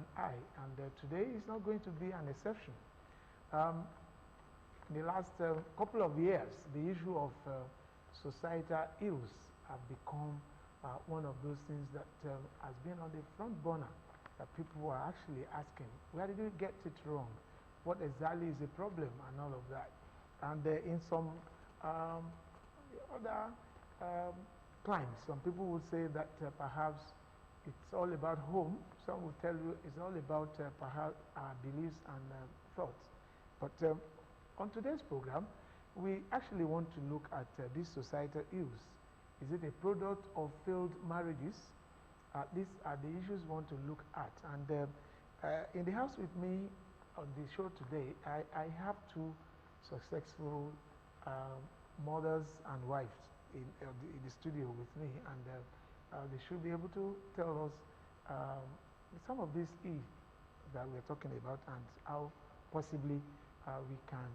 an eye, and today is not going to be an exception. In the last couple of years, the issue of societal ills have become one of those things that has been on the front burner, that people are actually asking, where did we get it wrong? What exactly is the problem and all of that? And in some other climes, some people would say that perhaps it's all about home. Some will tell you it's all about perhaps our beliefs and thoughts. But on today's program, we actually want to look at these societal ills. Is it a product of failed marriages? These are the issues we want to look at. And in the house with me on the show today, I have two successful mothers and wives in the studio with me, and they should be able to tell us some of these issues that we're talking about and how possibly we can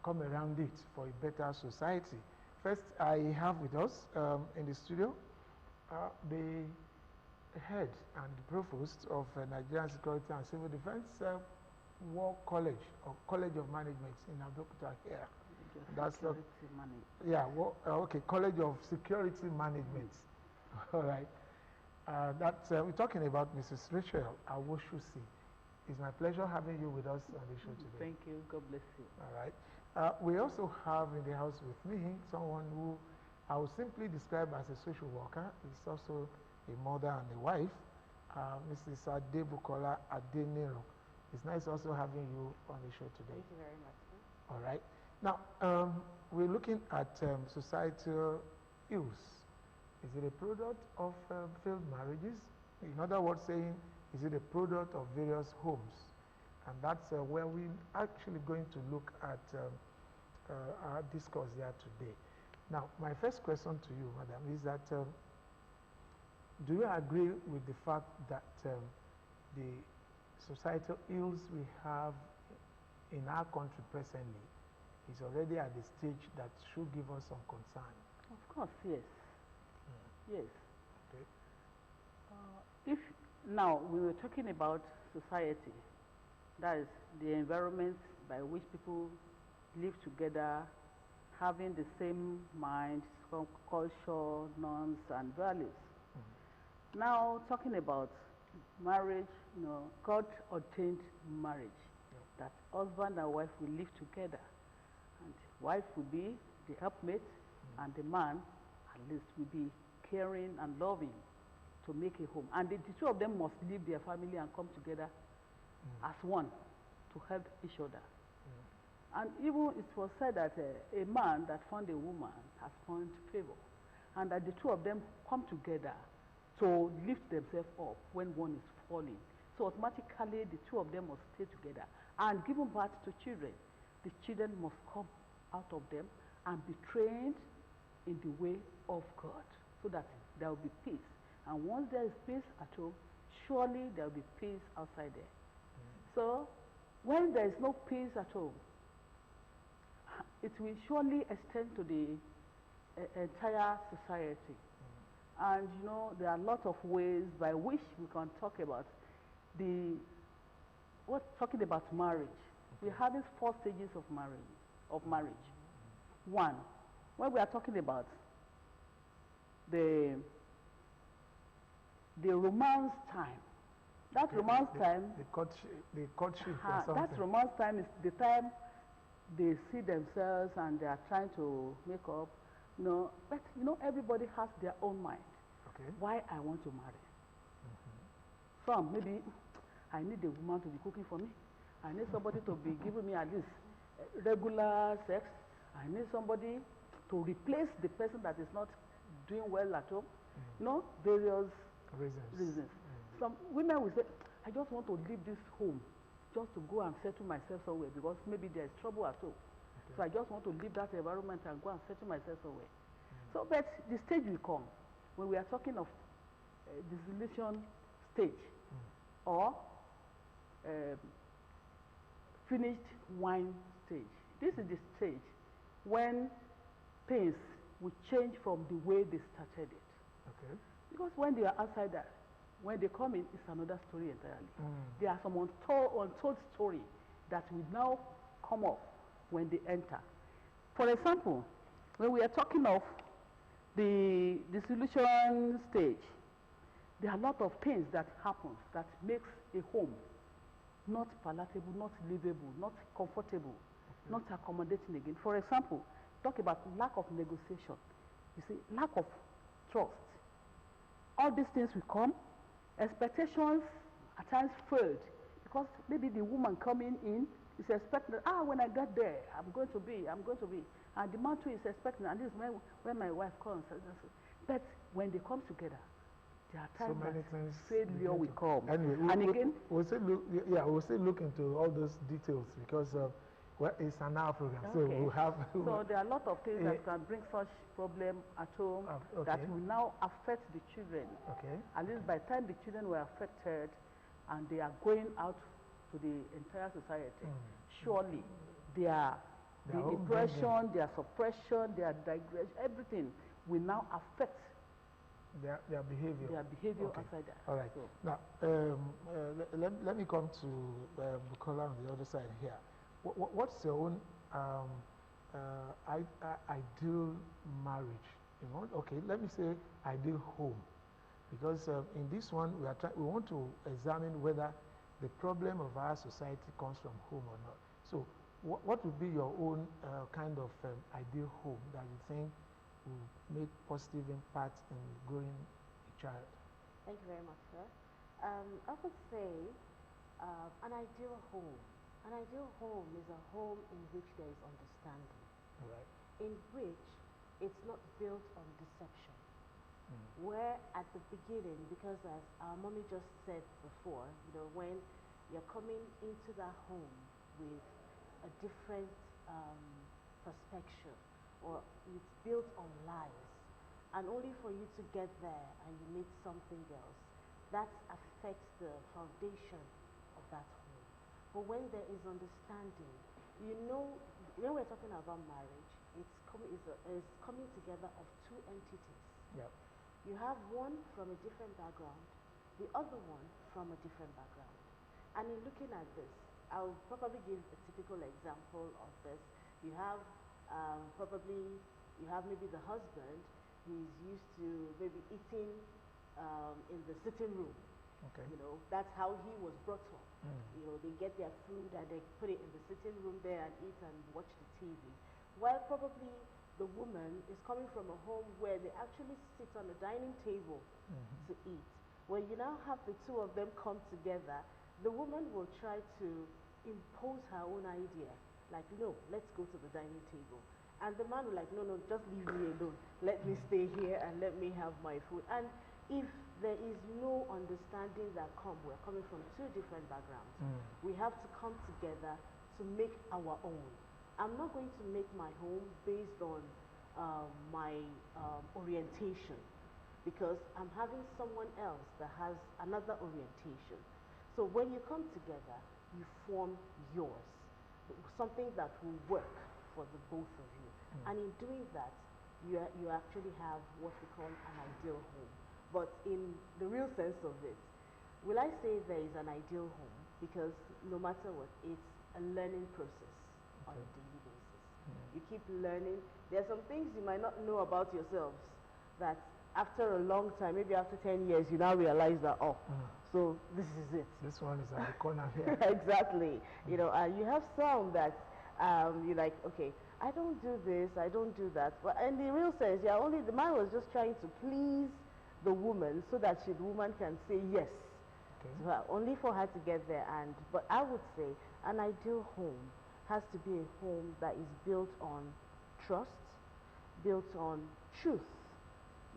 come around it for a better society. First, I have with us in the studio the head and provost of Nigerian Security and Civil Defense War College, or College of Management in Abeokuta here. That's okay, College of Security Management. All right. We're talking about Mrs. Rachel Awoshusi. It's my pleasure having you with us on the show today. Thank you. God bless you. All right. We also have in the house with me someone who I will simply describe as a social worker. He's also a mother and a wife, Mrs. Adebukola Adeniro. It's nice also having you on the show today. Thank you very much. All right. Now, we're looking at societal ills. Is it a product of failed marriages? In other words, saying, is it a product of various homes? And that's where we're actually going to look at our discourse there today. Now, my first question to you, madam, is that do you agree with the fact that the societal ills we have in our country presently is already at the stage that should give us some concern? Of course, yes. Yes. Okay. If now we were talking about society, that is the environment by which people live together, having the same mind, culture, norms, and values. Now, talking about marriage, God ordained marriage, that husband and wife will live together, and wife will be the helpmate, and the man, at least, will be caring and loving to make a home. And the two of them must leave their family and come together as one to help each other. And even it was said that a man that found a woman has found favor, and that the two of them come together to lift themselves up when one is falling. So automatically the two of them must stay together and give birth to children. The children must come out of them and be trained in the way of God, so that there will be peace. And once there is peace at home, surely there will be peace outside there. So when there is no peace at home, it will surely extend to the entire society. And there are a lot of ways by which we can talk about talking about marriage. We have these 4 stages of marriage. One, when we are talking about the romance time. That romance time, the courtship or something. that romance time is the time they see themselves and they are trying to make up. But everybody has their own mind. Okay. Why I want to marry. Some, maybe I need a woman to be cooking for me. I need somebody to be giving me at least regular sex. I need somebody to replace the person that is not doing well at home. Various reasons. Some women will say, I just want to leave this home just to go and settle myself somewhere because maybe there is trouble at home. Okay. So I just want to leave that environment and go and settle myself somewhere. So, but the stage will come when we are talking of dissolution stage or finished wine stage. This is the stage when things will change from the way they started it. Okay. Because when they are outside that, When they come in, it's another story entirely. Mm. There are some untold story that will now come up when they enter. For example, when we are talking of the dissolution stage, there are a lot of things that happen that makes a home not palatable, not livable, not comfortable, not accommodating again. For example, talk about lack of negotiation. You see, lack of trust. All these things will come. Expectations at times failed because maybe the woman coming in is expecting that, when I get there, I'm going to be. And the man too is expecting, and this is when my wife comes. But when they come together, there are times that failure will come. Anyway, we'll still look into all those details because well, it's an hour program, okay. So we'll have. So there are a lot of things that can bring such problem at home that will now affect the children. Okay. At least by the time the children were affected, and they are going out to the entire society, surely their depression, their suppression, their digression, everything will now affect their behavior. Their behavior outside that. All right. So. Now, let me come to Bukola on the other side here. What's your own ideal marriage? You know, okay, let me say ideal home, because in this one we want to examine whether the problem of our society comes from home or not. So, what would be your own kind of ideal home that you think will make positive impact in growing a child? Thank you very much, sir. I would say an ideal home. An ideal home is a home in which there is understanding, right. In which it's not built on deception. Where at the beginning, because as our mommy just said before, you know, when you're coming into that home with a different perspective, or it's built on lies, and only for you to get there and you meet something else, that affects the foundation of that home. But when there is understanding, when we're talking about marriage, it's coming together of two entities. Yep. You have one from a different background, the other one from a different background. And in looking at this, I'll probably give a typical example of this. You have maybe the husband, he's used to maybe eating in the sitting room. Okay. You know, that's how he was brought up. You know, they get their food and they put it in the sitting room there and eat and watch the TV. While probably the woman is coming from a home where they actually sit on a dining table to eat. When you now have the two of them come together, the woman will try to impose her own idea. Like, no, let's go to the dining table. And the man will like, no, just leave me alone. Let me stay here and let me have my food. And if there is no understanding we're coming from two different backgrounds. We have to come together to make our own. I'm not going to make my home based on my orientation, because I'm having someone else that has another orientation. So when you come together, you form yours, something that will work for the both of you. And in doing that, you actually have what we call an ideal home. But in the real sense of it, will I say there is an ideal home? Because no matter what, it's a learning process on a daily basis. You keep learning. There are some things you might not know about yourselves that after a long time, maybe after 10 years, you now realize that, so this is it. This one is at the corner here. Exactly. You know, you have some that you're like, okay, I don't do this, I don't do that. But in the real sense, the man was just trying to please the woman so that the woman can say yes. Okay. So, only for her to get there. But I would say an ideal home has to be a home that is built on trust, built on truth.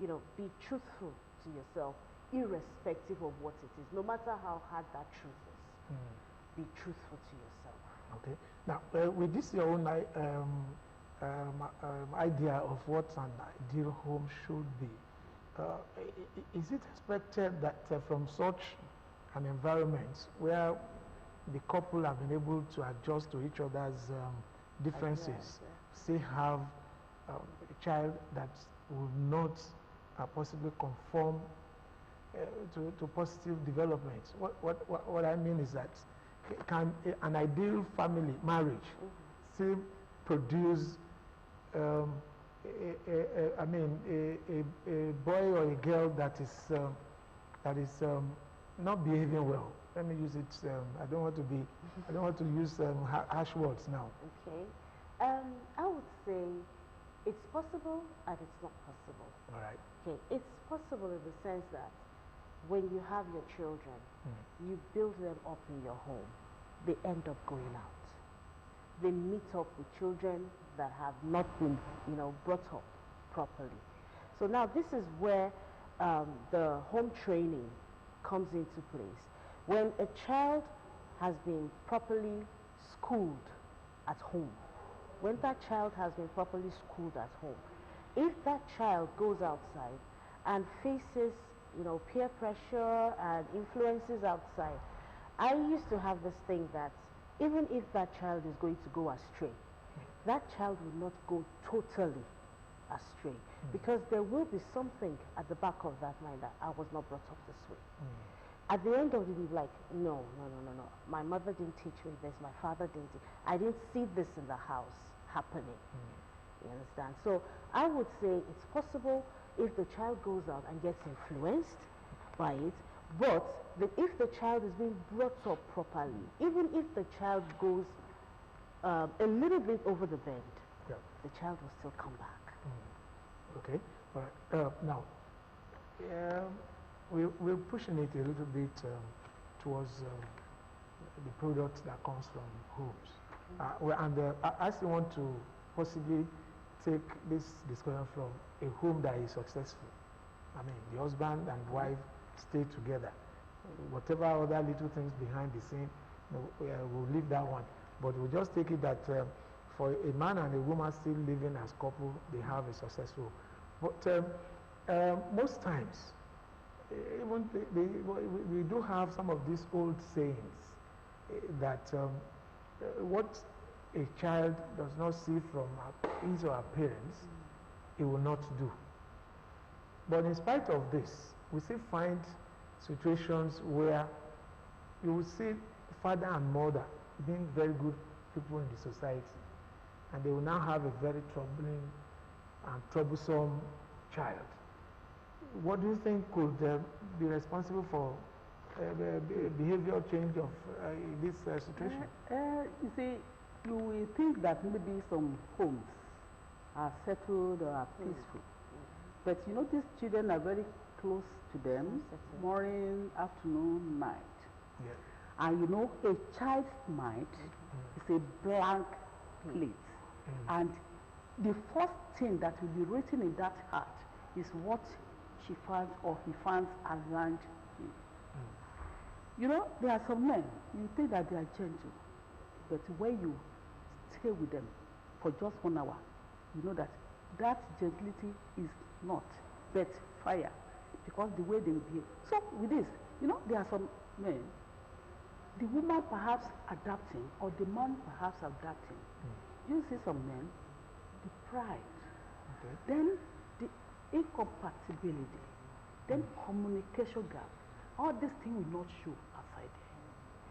You know, be truthful to yourself, irrespective of what it is, no matter how hard that truth is. Be truthful to yourself. Okay. Now, with this your own idea of what an ideal home should be, is it expected that from such an environment where the couple have been able to adjust to each other's differences, say have a child that will not possibly conform to positive development. What I mean is that can an ideal family marriage still produce a boy or a girl that is not behaving well? Let me use it. I don't want to use harsh words now. Okay. I would say it's possible and it's not possible. All right. Okay. It's possible in the sense that when you have your children, you build them up in your home. They end up going out. They meet up with children that have not been, brought up properly. So now this is where the home training comes into place. When a child has been properly schooled at home, when that child has been properly schooled at home, if that child goes outside and faces, peer pressure and influences outside, I used to have this thing that even if that child is going to go astray, that child will not go totally astray, because there will be something at the back of that mind that I was not brought up this way. At the end of the day, like, no. My mother didn't teach me this. My father didn't. I didn't see this in the house happening. You understand? So I would say it's possible if the child goes out and gets influenced by it, but if the child is being brought up properly, even if the child goes a little bit over the bend, the child will still come back. Okay. All right. Now, we're pushing it a little bit towards the product that comes from homes. I still want to possibly take this discussion from a home that is successful. I mean, the husband and wife stay together. Whatever other little things behind the scene, we'll leave that one. But we'll just take it that for a man and a woman still living as couple, they have a successful. But most times, even we do have some of these old sayings that what a child does not see from his or her parents, he will not do. But in spite of this, we still find situations where you will see father and mother being very good people in the society, and they will now have a very troubling and troublesome child. What do you think could be responsible for behavioral change of this situation? You see, you will think that maybe some homes are settled or are peaceful. But these children are very close to them, morning, afternoon, night. Yeah. And a child's mind is a blank plate. And the first thing that will be written in that heart is what she finds or he finds around him. There are some men, you think that they are gentle, but when you stay with them for just 1 hour, you know that gentility is not, but fire, because the way they will behave. So with this, there are some men, the woman perhaps adapting, or the man perhaps adapting. You see some men, the pride, then the incompatibility, then communication gap. All these things will not show outside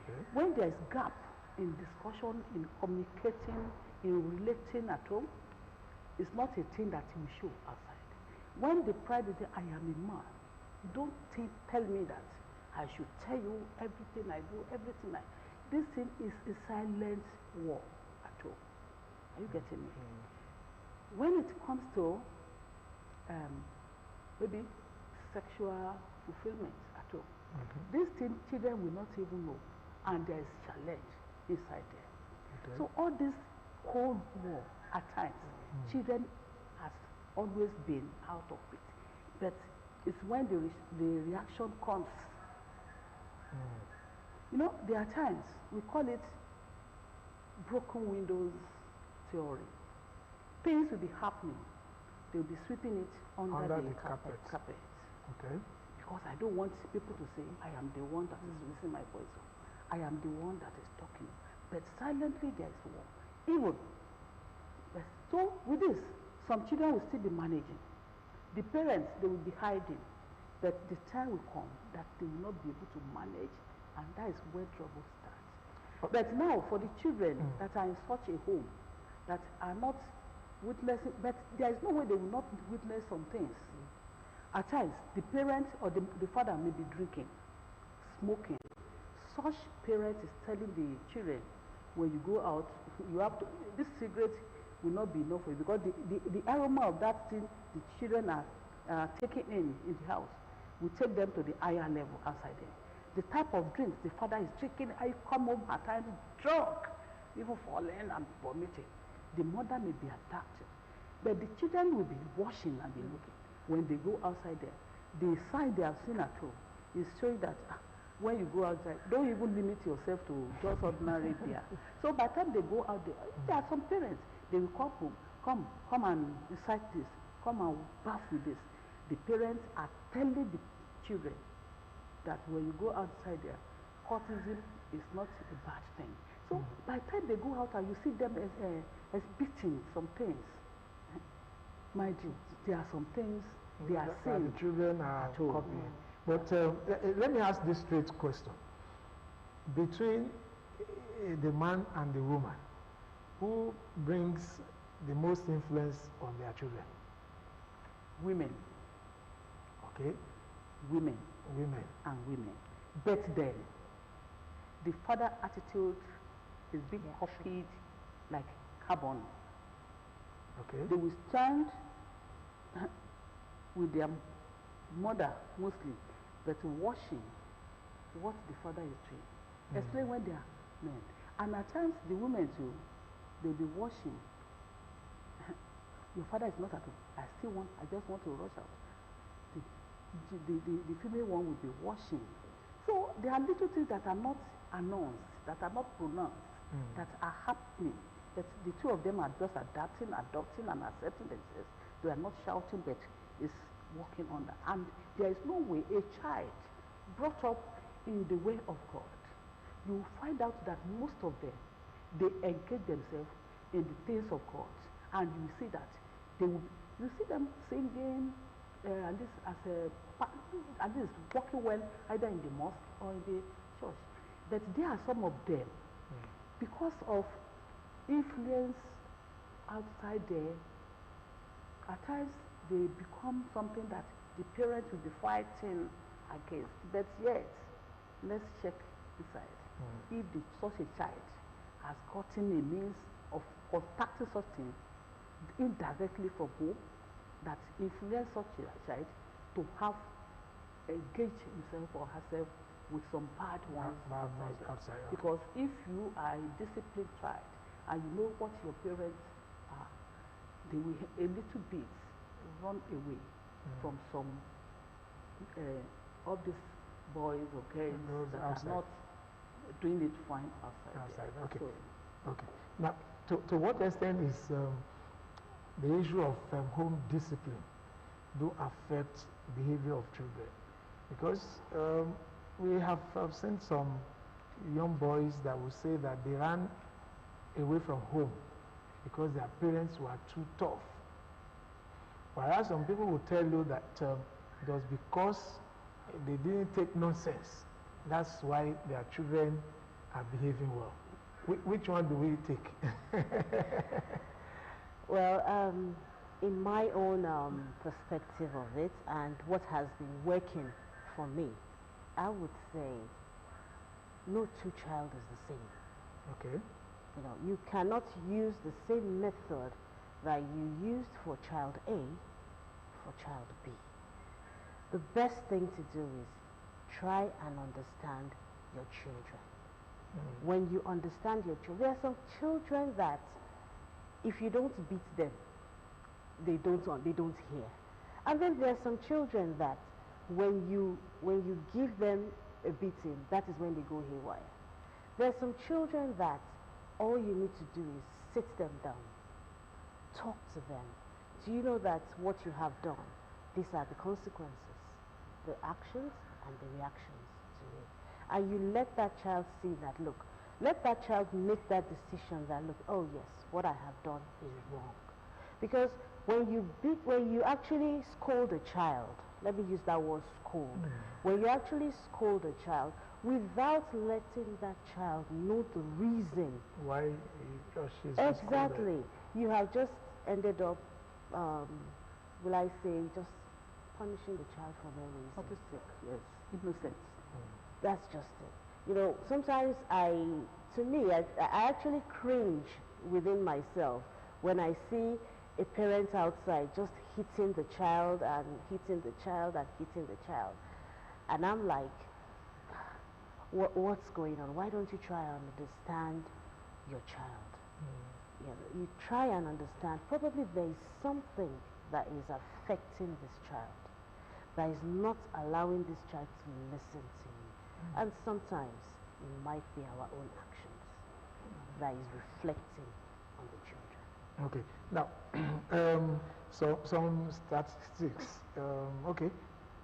there. When there is gap in discussion, in communicating, in relating at home, it's not a thing that will show outside. When the pride is there, I am a man, don't tell me that I should tell you everything I do, everything I... This thing is a silent war at home. Are you getting me? When it comes to maybe sexual fulfillment at home, these children will not even know, and there is challenge inside there. So all this Cold War at times, children has always been out of it, but it's when the reaction comes. There are times we call it broken windows theory. Things will be happening, they'll be sweeping it under the carpet. Okay. Because I don't want people to say, I am the one that is raising my voice. I am the one that is talking. But silently there is war. Even. So with this, some children will still be managing. The parents, they will be hiding. But the time will come that they will not be able to manage, and that is where trouble starts. But now, for the children that are in such a home, that are not witnessing, but there is no way they will not witness some things. At times, the parent or the father may be drinking, smoking. Such parent is telling the children, when you go out, you have to, this cigarette will not be enough for you, because the aroma of that thing the children are taking in the house will take them to the higher level outside them. The type of drinks the father is drinking, I come home at times drunk, even falling and vomiting. The mother may be adapted, but the children will be watching and be looking. When they go outside there, the sign they have seen at home is showing that when you go outside, don't even limit yourself to just ordinary beer. So by the time they go out there are some parents, they will come home, come and recite this, come and bath with this. The parents are telling the children that when you go outside there, courtesan is not a bad thing. So by the time they go out and you see them as beating some things, mind you, there are some things they are saying. The children are copying. But let me ask this straight question. Between the man and the woman, who brings the most influence on their children? Women. Okay. Women. Women. And women. But then, the father attitude is being copied like carbon. Okay. They will stand with their mother mostly, but watching what the father is doing, especially when they are men. And at times the women too, they'll be watching. Your father is not at home. I just want to rush out. The female one will be watching. So there are little things that are not announced, that are not pronounced, that are happening. That the two of them are just adopting and accepting themselves. They are not shouting, but it's working on that. And there is no way a child brought up in the way of God, you will find out that most of them, they engage themselves in the things of God. And you see that you see them singing, and this is working well either in the mosque or in the church. But there are some of them, because of influence outside there, at times they become something that the parents will be fighting against. But yet, let's check inside. If such a child has gotten a means of contacting such things indirectly from home, that influence such a child to have engaged himself or herself with some bad ones outside. Because if you are a disciplined child and you know what your parents are, they will a little bit run away from some of these boys or girls that are not doing it fine outside. Okay. Okay. Now, to what extent is the issue of home discipline do affect behavior of children? Because we have seen some young boys that will say that they ran away from home because their parents were too tough. Whereas some people will tell you that it was because they didn't take nonsense. That's why their children are behaving well. Which one do we take? Well, in my own perspective of it and what has been working for me, I would say no two child is the same. Okay. You know, you cannot use the same method that you used for child A for child B. The best thing to do is try and understand your children. When you understand your children, there are some children that if you don't beat them, they don't hear. And then there are some children that when you give them a beating, that is when they go haywire. There are some children that all you need to do is sit them down, talk to them. Do you know that what you have done, these are the consequences, the actions and the reactions to it. And you let that child see that, look, let that child make that decision that, look, oh yes, what I have done is wrong. Because when you actually scold a child, let me use that word scold. When you actually scold a child without letting that child know the reason why he or she is exactly, you have just ended up, will I say, just punishing the child for no reason. Autistic, yes, innocent. That's just it. You know, sometimes to me, I actually cringe within myself when I see a parent outside just hitting the child and hitting the child and hitting the child. And I'm like, what's going on? Why don't you try and understand your child? You know, you try and understand. Probably there is something that is affecting this child, that is not allowing this child to listen to you. And sometimes it might be our own actions that is reflecting on the children. Okay. Now, so some statistics. Okay,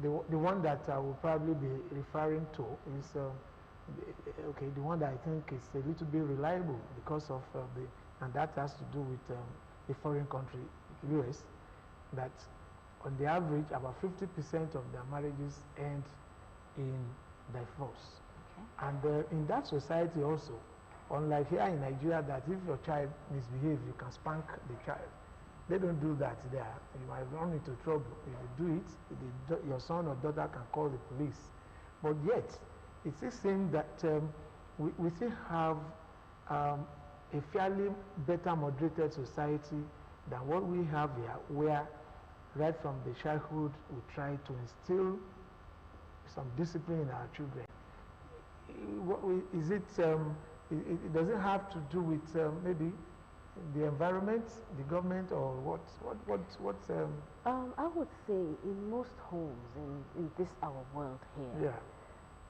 the one that I will probably be referring to is okay. The one that I think is a little bit reliable because of and that has to do with the foreign country, U.S. That on the average, about 50% of their marriages end in divorce. Okay. And in that society also, unlike here in Nigeria, that if your child misbehaves, you can spank the child. They don't do that there. You might run into trouble. If you do it, your son or daughter can call the police. But yet, it still seems that we still have a fairly better moderated society than what we have here, where right from the childhood we try to instill some discipline in our children. Is it, does it have to do with maybe the environment, the government, or what? I would say in most homes in this our world here, Yeah.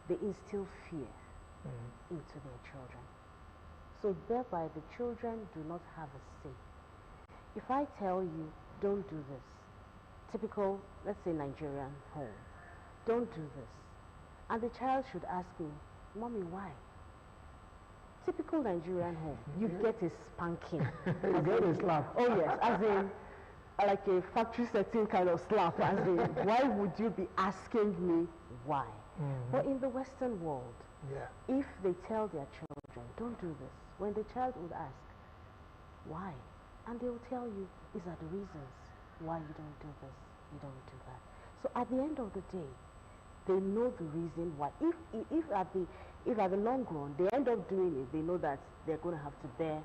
they instill fear into their children. So thereby the children do not have a say. If I tell you, don't do this, typical, let's say Nigerian home, don't do this, and the child should ask me, Mommy, why? Typical Nigerian home, you get a spanking. You get a slap. Oh yes, as in like a factory setting kind of slap, as in why would you be asking me why? But in the Western world, yeah. if they tell their children, don't do this, when the child would ask, why? And they will tell you, these are the reasons why you don't do this, you don't do that. So at the end of the day, they know the reason why. If at the long run they end up doing it, they know that they're going to have to bear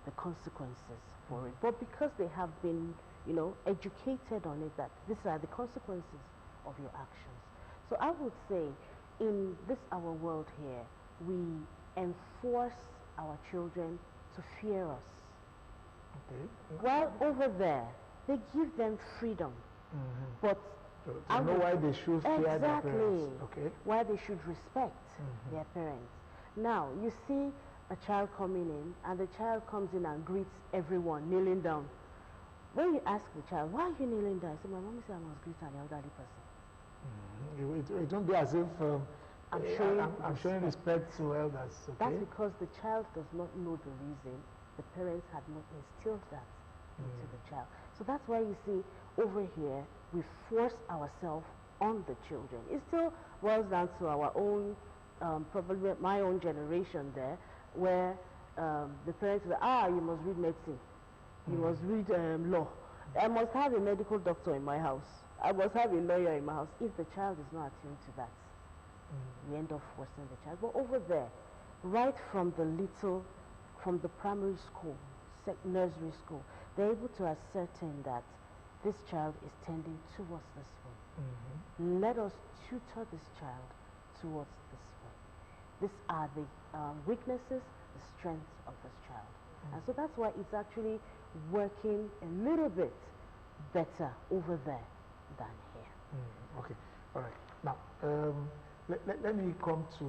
the consequences for it. But because they have been, you know, educated on it, that these are the consequences of your actions. So I would say, in this our world here, we enforce our children to fear us. Okay. While over there, they give them freedom, but to know why they should fear their parents. Okay. Why they should respect their parents. Now, you see a child coming in, and the child comes in and greets everyone, kneeling down. When you ask the child, why are you kneeling down? I say, my mom said I must greet an elderly person. It won't be as if I'm showing respect to elders. Okay? That's because the child does not know the reason. The parents had not instilled that into the child. So that's why you see over here, we force ourselves on the children. It still boils down to our own, probably my own generation there, where the parents say, you must read medicine, you must read law. I must have a medical doctor in my house. I must have a lawyer in my house. If the child is not attuned to that, we end up forcing the child. But over there, right from the primary school, nursery school, they're able to ascertain that this child is tending towards this way. Let us tutor this child towards this way. These are the weaknesses, the strengths of this child. And so that's why it's actually working a little bit better over there than here. Okay, all right. Now, let me come to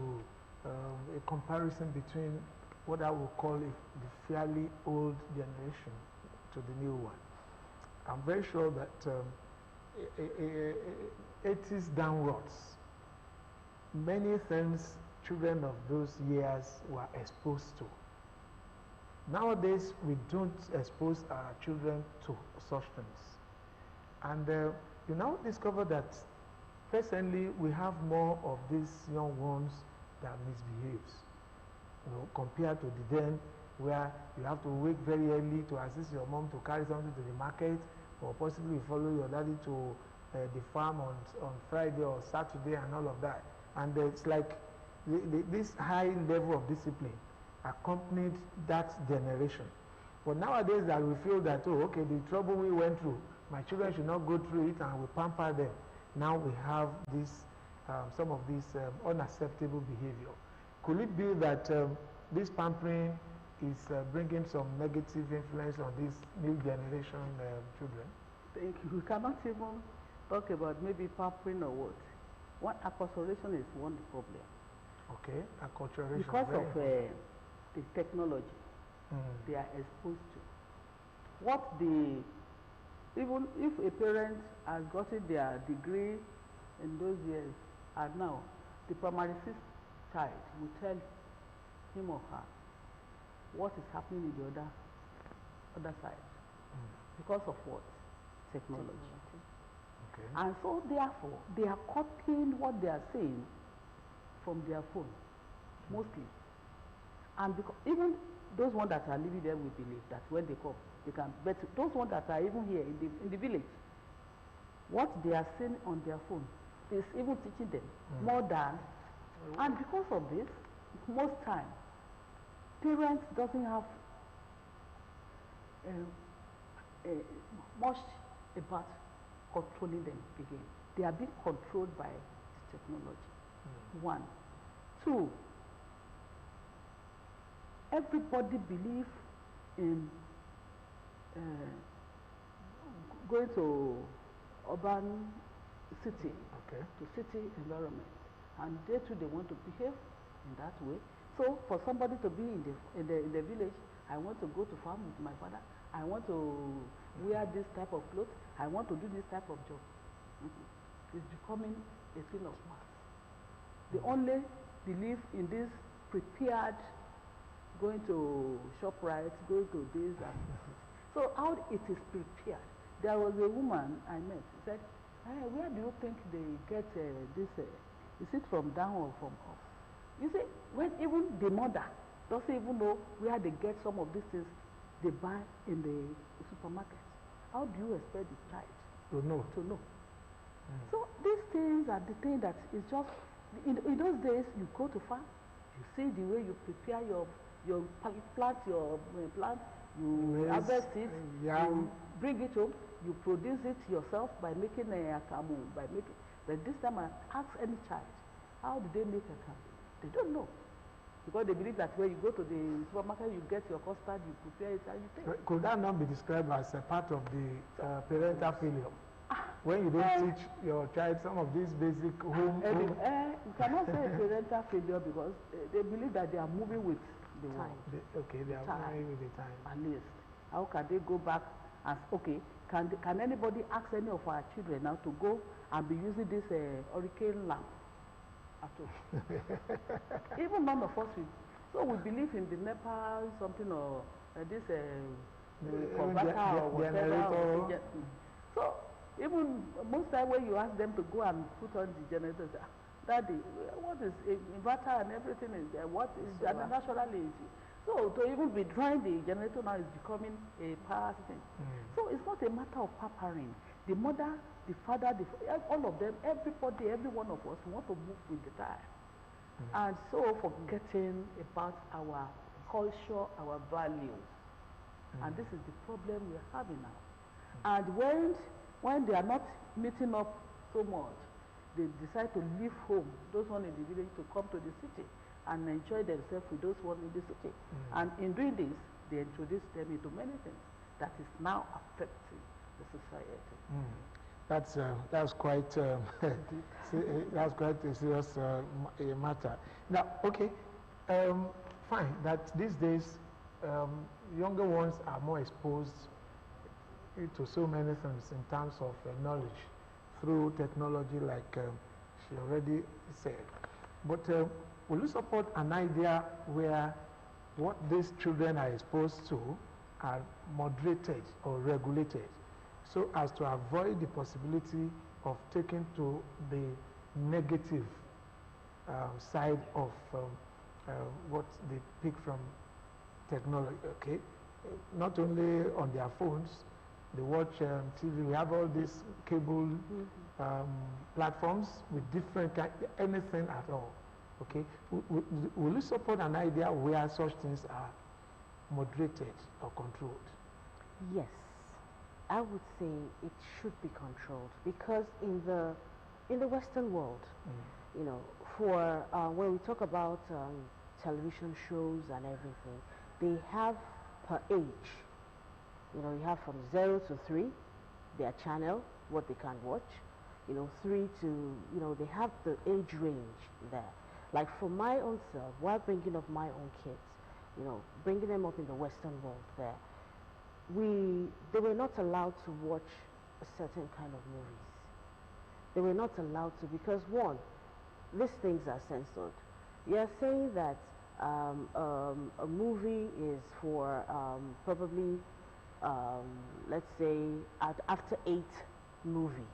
a comparison between what I would call the fairly old generation to the new one. I'm very sure that 80s downwards, many things children of those years were exposed to. Nowadays, we don't expose our children to such things. And you now discover that presently we have more of these young ones that misbehaves, compared to the then where you have to wake very early to assist your mom to carry something to the market, or possibly follow your daddy to the farm on Friday or Saturday and all of that. And it's like this high level of discipline accompanied that generation. But nowadays that we feel that, oh, okay, the trouble we went through, my children should not go through it, and we pamper them. Now we have this, some of this unacceptable behavior. Could it be that this pampering is bringing some negative influence on these new generation children? Thank you. We cannot even talk about maybe pampering or what. One, acculturation is one problem. Okay, acculturation. Because of the technology they are exposed to. What even if a parent has gotten their degree in those years, and now the primary six child will tell him or her what is happening in the other side. Because of what? Technology. Okay. And so therefore, they are copying what they are saying from their phone, mostly. And because even those ones that are living there will believe that when they come, they can. But those ones that are even here in the village, what they are seeing on their phone is even teaching them more than. And because of this, most time, parents doesn't have much about controlling them again. They are being controlled by this technology. One. Two, everybody believes in going to urban city, to city environment, and they too they want to behave in that way. So for somebody to be in the village, I want to go to farm with my father. I want to wear this type of clothes. I want to do this type of job. It's becoming a thing of mass. They only believe in this prepared, going to ShopRite, going to this and so how it is prepared. There was a woman I met. She said, hey, where do you think they get this? Is it from down or from up? You see, when even the mother doesn't even know where they get some of these things they buy in the supermarket, how do you expect the child to know? So these things are the thing that is just, in those days you go to farm, you see the way you prepare your plant, you harvest it, you bring it home, you produce it yourself by making a akamu, but this time I ask any child, how do they make akamu? They don't know. Because they believe that when you go to the supermarket, you get your custard, you prepare it, and you take. Could that not be described as a part of the parental failure? When you don't teach your child some of these basic home... You cannot say parental failure because they believe that they are moving with the time. They are moving with the time. At least. How can they go back and, okay, can anybody ask any of our children now to go and be using this hurricane lamp? Even none of us will. So we believe in the Nepal something or this converter or whatever. So even most time when you ask them to go and put on the generator, say, Daddy, what is inverter and everything is there? What is naturally? So to even be drawing the generator now is becoming a power thing. So it's not a matter of pampering. The mother, the father, all of them, everybody, every one of us want to move with the time. And so forgetting about our culture, our values. And this is the problem we are having now. And when they are not meeting up so much, they decide to leave home, those one in the village, to come to the city and enjoy themselves with those one in the city. And in doing this, they introduce them into many things that is now affecting the society. That's quite that's quite a serious matter. Now, okay, fine. That these days younger ones are more exposed to so many things in terms of knowledge through technology, like she already said. But will you support an idea where what these children are exposed to are moderated or regulated, so as to avoid the possibility of taking to the negative side of what they pick from technology, okay? Not only on their phones, they watch TV. We have all these cable platforms with different anything at all, okay? Will you support an idea where such things are moderated or controlled? Yes, I would say it should be controlled because in the Western world, you know, for when we talk about television shows and everything, they have per age. You know, you have from 0 to 3, their channel, what they can watch. You know, 3 to, you know, they have the age range there. Like for my own self, while bringing up my own kids, you know, bringing them up in the Western world there, they were not allowed to watch a certain kind of movies. They were not allowed to because one, these things are censored. You're saying that a movie is for probably, let's say, after 8 movie,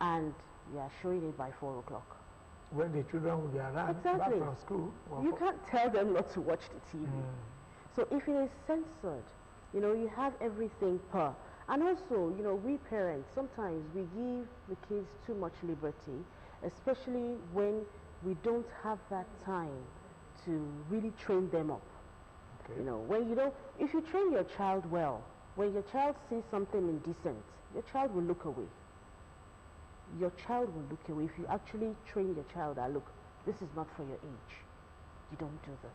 and you are showing it by 4 o'clock. When the children will be around, back from school. You can't tell them not to watch the TV. So if it is censored, you know, you have everything per. And also, you know, we parents, sometimes we give the kids too much liberty, especially when we don't have that time to really train them up. Okay. You know, when you don't, if you train your child well, when your child sees something indecent, your child will look away. Your child will look away if you actually train your child that, look, this is not for your age. You don't do this.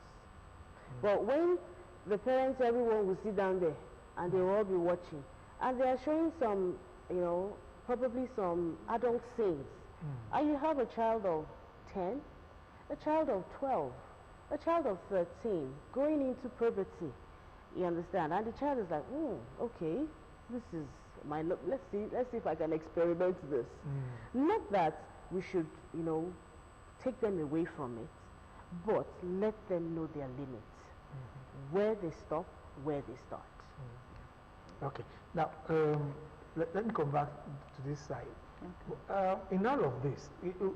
But when the parents, everyone will sit down there and they will all be watching, and they are showing some, you know, probably some adult scenes, and you have a child of 10, a child of 12, a child of 13 going into puberty, you understand? And the child is like, okay, this is my look. Let's see if I can experiment this. Not that we should, you know, take them away from it, but let them know their limits, where they stop, where they start. Okay. Now, let me come back to this side. In all of this,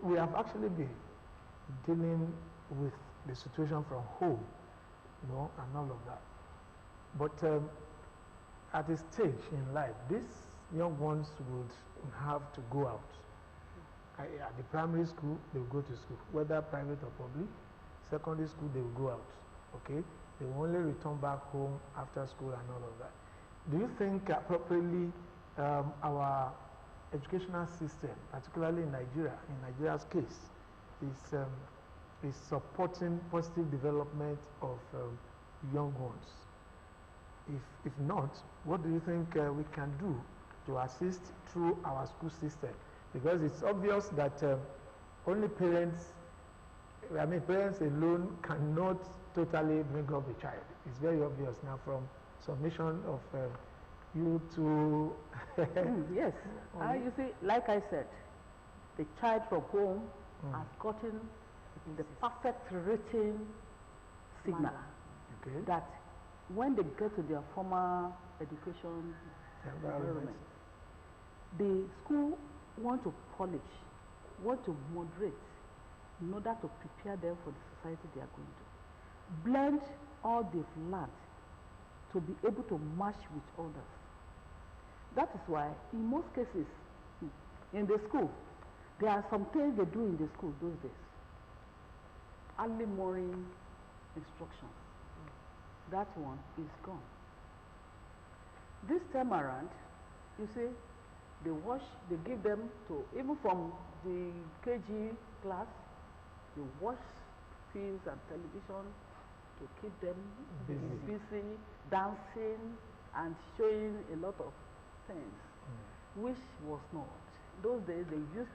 we have actually been dealing with the situation from home, you know, and all of that. But at a stage in life, these young ones would have to go out. At the primary school, they will go to school, whether private or public. Secondary school, they will go out, okay? They will only return back home after school and all of that. Do you think appropriately our educational system, particularly in Nigeria, in Nigeria's case, is supporting positive development of young ones? If not, what do you think we can do to assist through our school system? Because it's obvious that only parents alone cannot totally bring up a child. It's very obvious now from submission of you to... Yes. You see, like I said, the child from home has gotten the perfect written signal that when they get to their formal education environment, the school want to polish, want to moderate in order to prepare them for the society they are going to. Blend all they've learned to be able to match with others. That is why, in most cases, in the school, there are some things they do in the school those days. Early morning instructions. That one is gone. This time around, you see, they give them to, even from the KG class, they watch films and television to keep them busy, dancing and showing a lot of things, which was not. Those days they used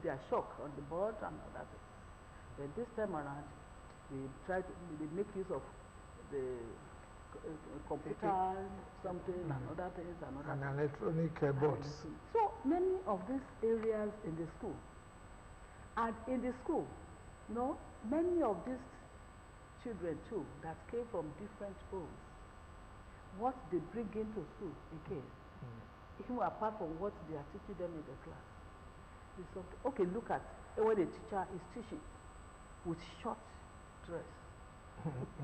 their shock on the board and other things. But this time around, they make use of the computer, something, and other things, and electronic boards. So many of these areas in the school, and in the school, you know, many of these children too that came from different homes, what they bring into school again, even apart from what they are teaching them in the class, It's okay. Okay, look at when the teacher is teaching with short dress.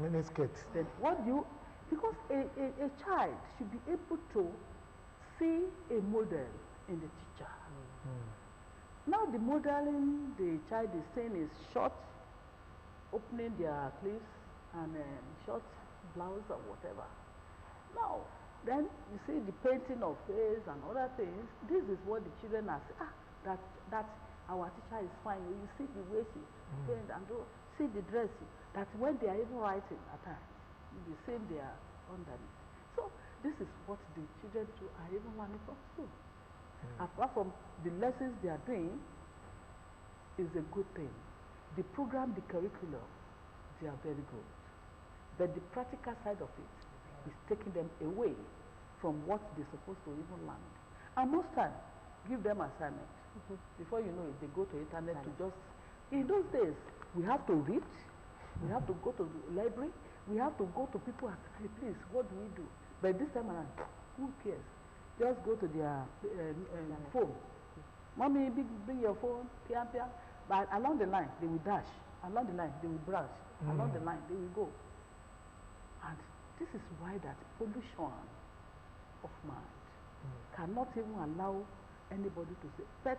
Miniskirt. Then what do you, because a child should be able to see a model in the teacher. Now the modeling the child is saying is short, opening their sleeves and short blouse or whatever. Now, then you see the painting of face and other things. This is what the children are saying. That our teacher is fine. You see the way she paint and do, see the dress. That when they are even writing at times, the same they are underneath. So this is what the children too are even learning from school. Apart from the lessons they are doing, is a good thing. The program, the curriculum, they are very good. But the practical side of it is taking them away from what they're supposed to even learn. And most times, give them assignment. Before you know it, they go to internet to just, in those days, we have to read, we have to go to the library, we have to go to people and say, hey, please, what do we do? But this time around, who cares? Just go to their phone. Mommy, bring your phone, pia, pia. But along the line, they will dash. Along the line, they will brush. Along the line, they will go. And this is why that pollution of mind cannot even allow anybody to say. But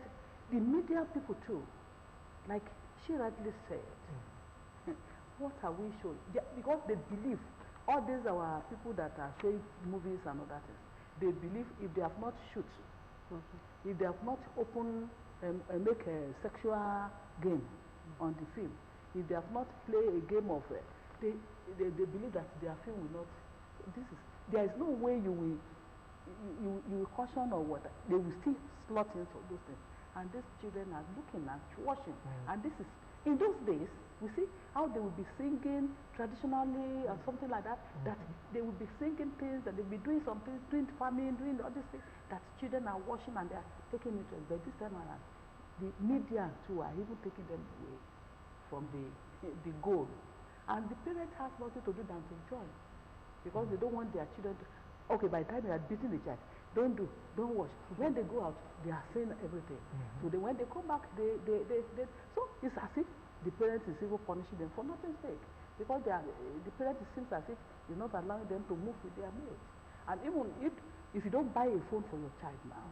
the media people too, like she rightly said, what are we showing? Because they believe, all these our people that are showing movies and other things, they believe if they have not shoot, if they have not opened make a sexual game on the film, if they have not play a game of they believe that their film will not. There is no way you will caution or what. They will still slot in for those things, and these children are looking and watching. And this is in those days. We see how they will be singing traditionally or something like that. That they will be singing things, that they will be doing something, doing farming, doing all these things that children are watching and they are taking interest. But this time around, the media too are even taking them away from the goal. And the parents have nothing to do than to join, because they don't want their children to. Okay, by the time they are beating the child, don't watch. When they go out, they are saying everything. So when they come back, they so it's as if the parents is even punishing them for nothing's sake, because the parents seems as if you're not allowing them to move with their mates. And even if you don't buy a phone for your child now,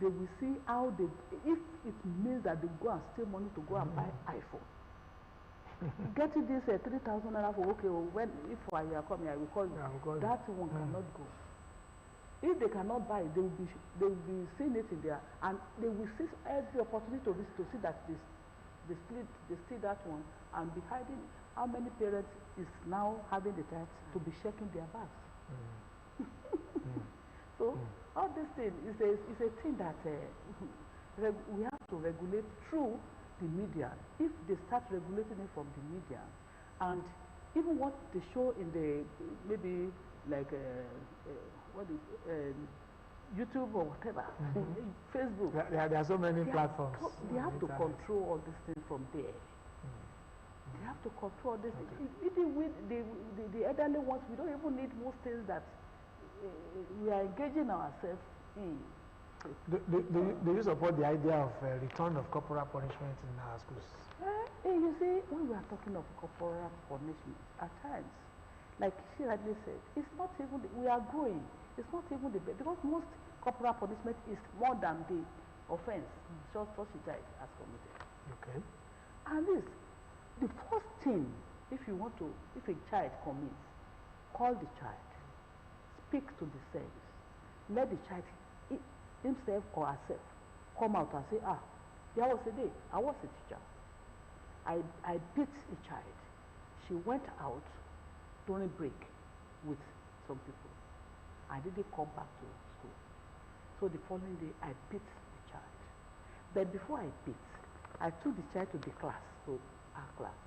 they will see how if it means that they go and steal money to go and buy iPhone. Getting this 3,000 naira for if you are coming, I will call you. That one cannot go. If they cannot buy it, they will be seeing it in there, and they will seize every opportunity to see that they steal that one and be hiding. How many parents is now having the time to be checking their bags? So all this thing is a thing that we have to regulate through the media. If they start regulating it from the media, and even what they show in the maybe like YouTube or whatever, Facebook. There are so many platforms. They have to control all these things from there. They have to control this. Even with the elderly ones, we don't even need most things that we are engaging ourselves in. Do you support the idea of return of corporal punishment in our schools? You see, when we are talking of corporal punishment, at times, like she rightly said, it's not even, we are growing. It's not even the best, because most corporal punishment is more than the offense such a child has committed. Okay. And this, the first thing, if a child commits, call the child, speak to the service, let the child himself or herself come out and say, there was a day, I was a teacher. I beat a child. She went out during break with some people. I didn't come back to school. So the following day, I beat the child. But before I beat, I took the child to the class, to our class.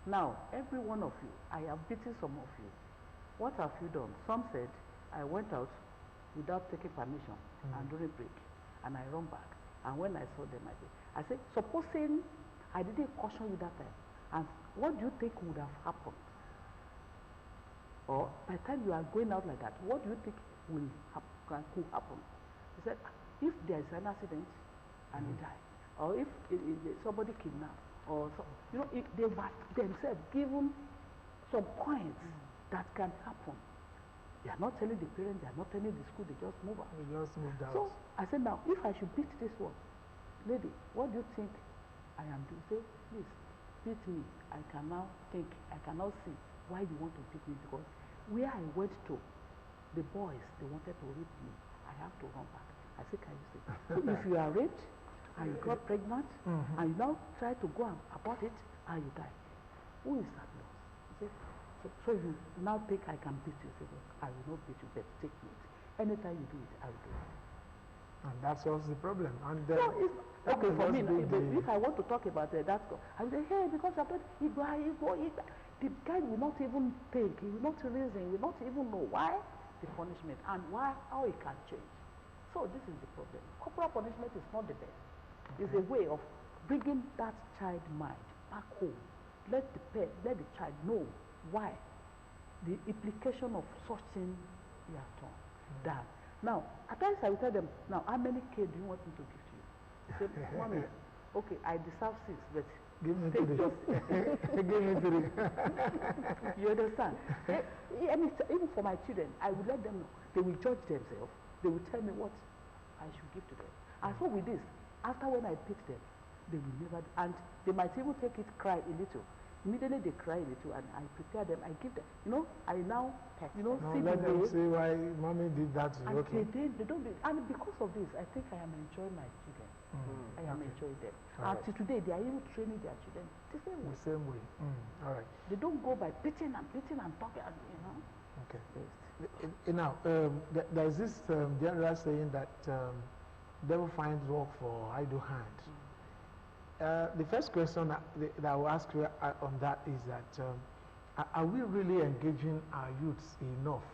Now, every one of you, I have beaten some of you. What have you done? Some said, I went out without taking permission and during break, and I run back. And when I saw them, I said, supposing I didn't caution you that time, and what do you think would have happened? Or by the time you are going out like that, what do you think could happen? He said, if there is an accident, and he died. Or if somebody kidnapped, or so, if they were themselves given some points that can happen. They are not telling the parents, they are not telling the school, they just move out. We just moved out. So I said, now, if I should beat this one, lady, what do you think I am doing? Say, please, beat me. I can now think, I can now see why you want to beat me, because where I went to, the boys, they wanted to rape me. I have to run back. I said, can you see? So if you are raped, and you got pregnant, and you now try to go and abort it, and you die, who is that loss? He said, so you now think I can beat you? Say, well, I will not beat you, but take it. Anytime you do it, I will do it. And that solves the problem. And No, it's, okay, for me, if if I want to talk about that, I will say, hey, because I thought he go. The guy will not even think, he will not reason, he will not even know why the punishment and how it can change. So this is the problem. Corporal punishment is not the best. It's a way of bringing that child mind back home. Let the child know why the implication of such thing you have done. Now, at times I will tell them, now how many kids do you want me to give to you? They say, Mommy, okay, I deserve 6, but give me take 3. just Give me 3. You understand? Even for my children, I will let them know. They will judge themselves. They will tell me what I should give to them. And so with this, after when I beat them, they will never, and they might even take it, cry a little. Immediately they cry a little, and I prepare them, I give them. I now, No, see let the them way. see why mommy did that to you. And Okay. they don't do, and because of this, I think I am enjoying my children. I am enjoying them. All And right. till today, they are even training their children the same way. The same way. All right. They don't go by beating and talking, Okay. Yes. Now, there's this general saying that devil finds work for idle hand. The first question that I will ask you on that is that are we really engaging our youths enough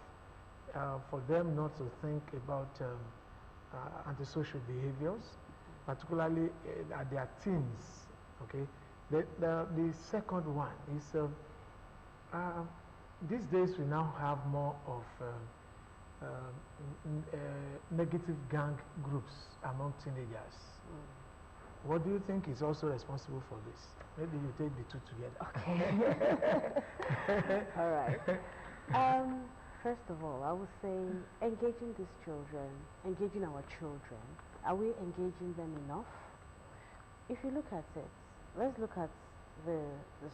for them not to think about antisocial behaviors, particularly at their teens? Okay. The second one is these days we now have more of negative gang groups among teenagers. What do you think is also responsible for this? Maybe you take the two together. Okay. All right. First of all, I would say engaging these children, engaging our children, are we engaging them enough? If you look at it, let's look at the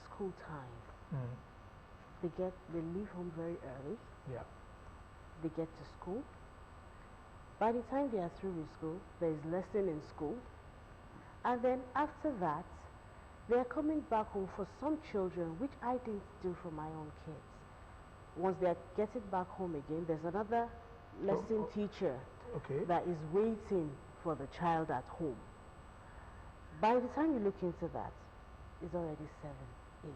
school time. They leave home very early. Yeah. They get to school. By the time they are through with school, there is lesson in school. And then after that, they are coming back home. For some children, which I didn't do for my own kids, once they are getting back home again, there's another lesson teacher that is waiting for the child at home. By the time you look into that, it's already 7, 8.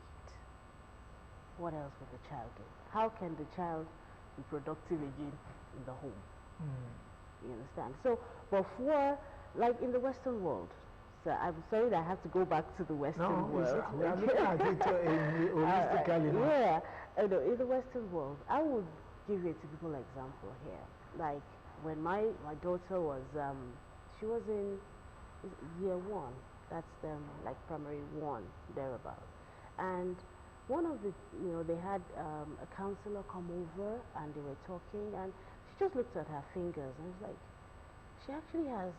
What else will the child do? How can the child be productive again in the home? You understand? So, but like in the Western world, so I'm sorry that I have to go back to the Western world. We are looking at it holistically. Yeah, in the Western world, I would give you a typical example here. Like when my daughter was, she was in year 1. That's like primary 1 thereabout, and one of the, they had a counselor come over and they were talking, and she just looked at her fingers and was like, she actually has,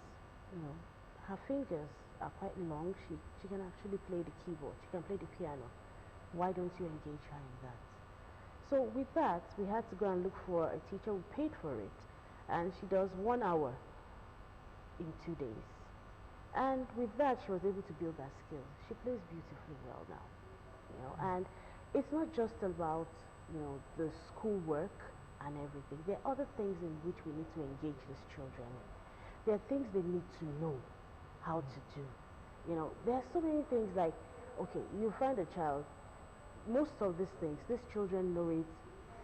her fingers are quite long. She can actually play the keyboard. She can play the piano. Why don't you engage her in that? So with that, we had to go and look for a teacher who paid for it, and she does 1 hour in 2 days. And with that, she was able to build that skill. She plays beautifully well now, and it's not just about, the schoolwork and everything. There are other things in which we need to engage these children in. There are things they need to know how to do. There are so many things like, okay, you find a child, most of these things, these children know it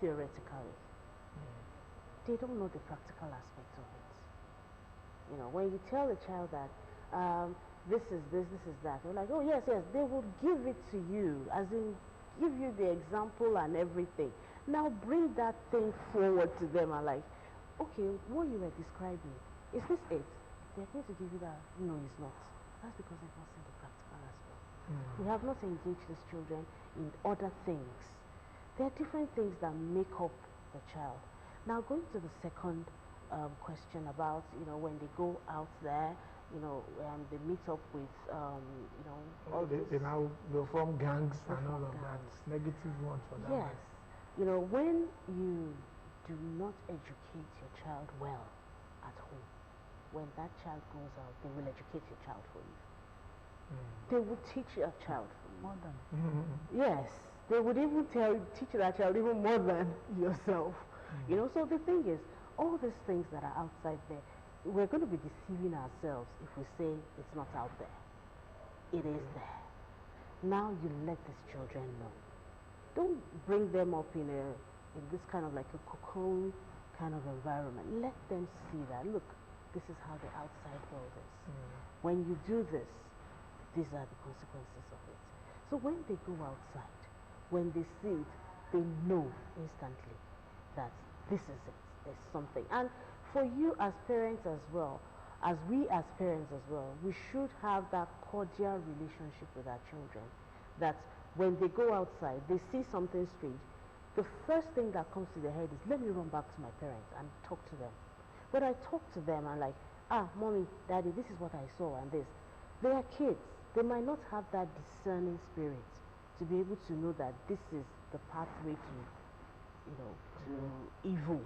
theoretically. They don't know the practical aspect of it. When you tell a child that this is this is that, they're like, oh yes, they will give it to you, as in give you the example and everything. Now bring that thing forward to them and like, okay, what you were describing, is this it? they're going to give you that. No, it's not. That's because they've not seen the practical as well. Mm. We have not engaged these children in other things. There are different things that make up the child. Now, going to the second question about, when they go out there, they meet up with, All they now will form gangs and all of that. gangs. Negative ones for that. Yes. When you do not educate your child well at home, when that child goes out, they will educate your child for you. They will teach your child More than. Yes, they would even teach that child even more than yourself. So the thing is, all these things that are outside there, we're going to be deceiving ourselves if we say it's not out there. It is there. Now you let these children know. Don't bring them up in this kind of like a cocoon kind of environment. Let them see that, look, this is how the outside world is. When you do this, these are the consequences of it. So when they go outside, when they see it, they know instantly that this is it. There's something. And for you as parents as well, as we as parents as well, we should have that cordial relationship with our children, that when they go outside, they see something strange, the first thing that comes to their head is, let me run back to my parents and talk to them. When I talk to them, I'm like, mommy, daddy, this is what I saw and this. They are kids. They might not have that discerning spirit to be able to know that this is the pathway to evil.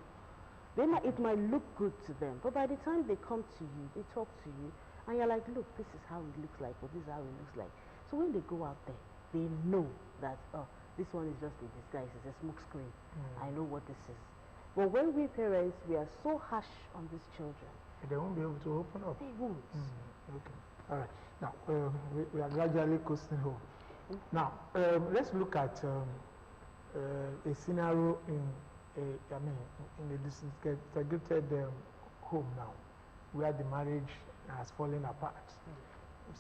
It might look good to them, but by the time they come to you, they talk to you, and you're like, look, this is how it looks like, or this is how it looks like. So when they go out there, they know that, this one is just a disguise, it's a smoke screen. I know what this is. But when we parents, we are so harsh on these children. They won't be able to open up. They won't. Okay. All right. Now, we are gradually coasting home. Now, let's look at a scenario in a disintegrated home now, where the marriage has fallen apart,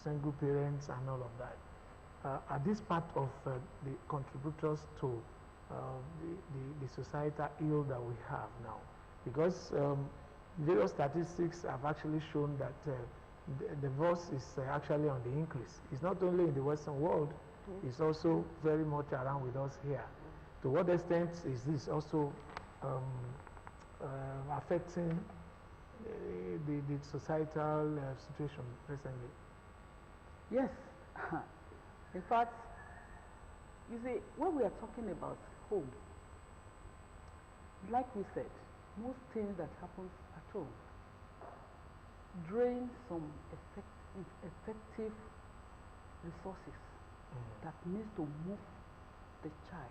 single parents and all of that. Are these part of the contributors to the societal ill that we have now? Because various statistics have actually shown that divorce is actually on the increase. It's not only in the Western world, it's also very much around with us here. To what extent is this also affecting the societal situation presently? Yes. In fact, you see, when we are talking about home, like we said, most things that happens at home drain some effective resources that needs to move the child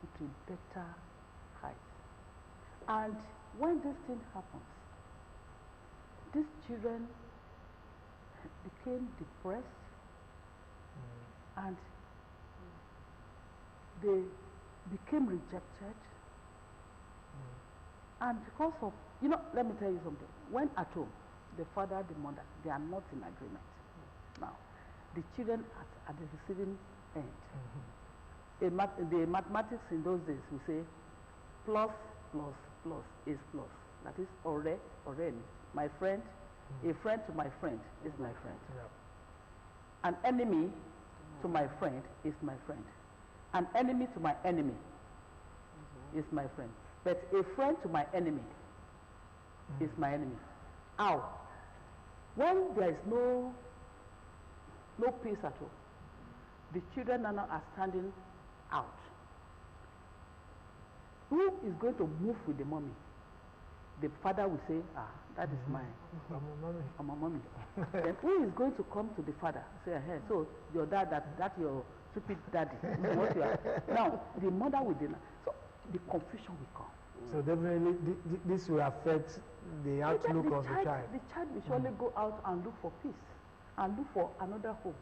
into better heights. And when this thing happens, these children became depressed and they became rejected. And because of, let me tell you something. When at home, the father, the mother, they are not in agreement. Now, the children at the receiving end, the mathematics in those days will say plus, plus, plus is plus. That is ore, my friend, a friend to my friend is my friend. Yeah. An enemy to my friend is my friend. An enemy to my enemy is my friend. But a friend to my enemy is my enemy. How? When there is no peace at all, the children now are standing out. Who is going to move with the mommy? The father will say, that is mine. I'm a mommy. Then who is going to come to the father? Say, hey, so your dad, that's your stupid daddy. What you are. Now, the mother will deny. So the confusion will come. So definitely this will affect the outlook of the child. The child will surely go out and look for peace, and look for another home,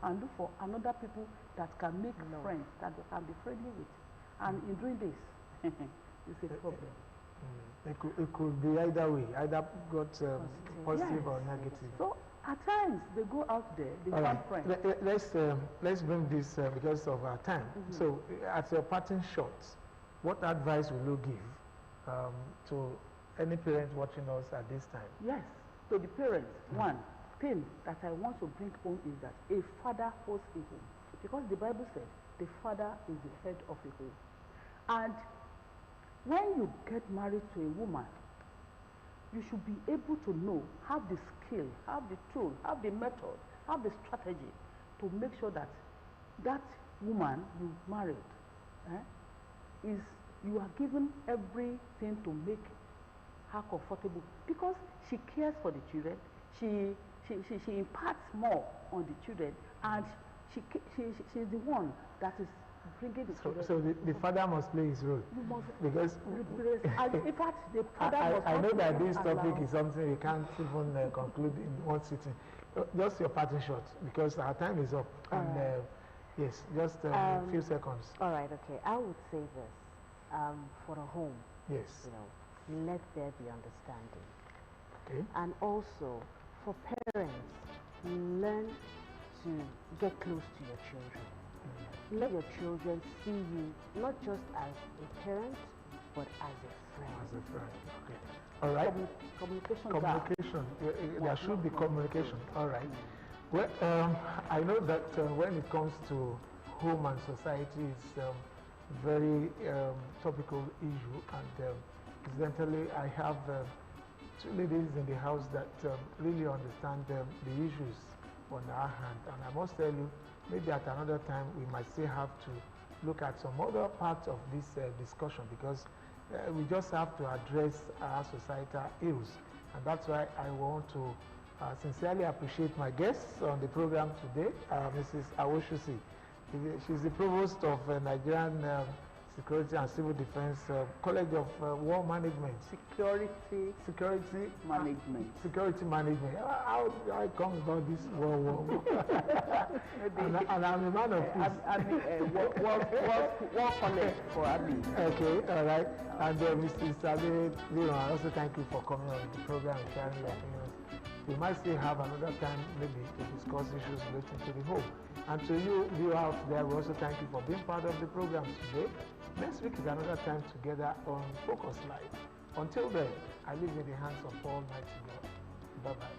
and look for another people that can make friends, that they can be friendly with. And in doing this, it's a problem. It could be either way, either got positive or negative. So at times they go out there, they find friends. Let's bring this because of our time. So at your parting shot, what advice will you give to any parent watching us at this time? Yes, to the parents, one thing that I want to bring home is that a father holds a home. Because the Bible says the father is the head of a home. And when you get married to a woman, you should be able to know, have the skill, have the tool, have the method, have the strategy to make sure that that woman you married is, you are given everything to make her comfortable, because she cares for the children, she imparts more on the children, and she's the one that is bringing the children. So the father must play his role. You must, because in fact, the father I know that this topic is something we can't even conclude in one sitting. Just your parting shot, because our time is up. And yes, just a few seconds. All right, okay. I would say this, for a home, yes, let there be understanding. Okay. And also, for parents, learn to get close to your children. Let your children see you not just as a parent, but as a friend. As a friend, okay. All right. Communication. There should be communication. All right. Well, I know that when it comes to home and society, it's a very topical issue, and incidentally, I have two ladies in the house that really understand the issues on our hand, and I must tell you, maybe at another time we might still have to look at some other parts of this discussion, because we just have to address our societal ills, and that's why I want to sincerely appreciate my guests on the program today, Mrs. Awoshusi. She's the provost of Nigerian Security and Civil Defense College of War Management. Security Management. How it comes about this war? and I'm a man of peace. War college for Abi. Okay, all right. And Mr. Sabe, I also thank you for coming on the program and sharing your opinions. We might still have another time maybe to discuss issues relating to the home. And to you, viewer out there, we also thank you for being part of the program today. Next week is another time together on Focus Live. Until then, I leave in the hands of Almighty God. Bye-bye.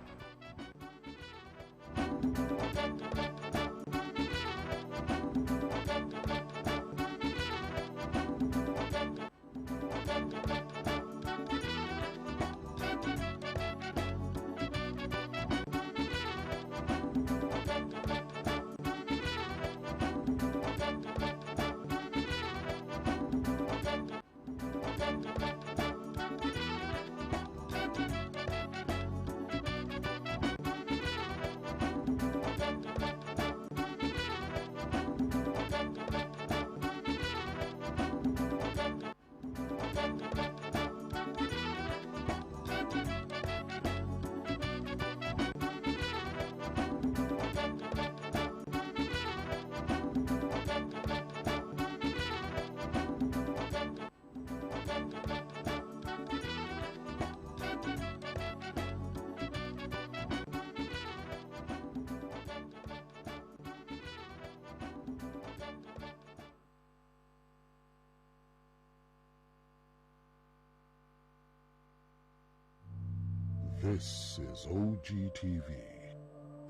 This is OGTV,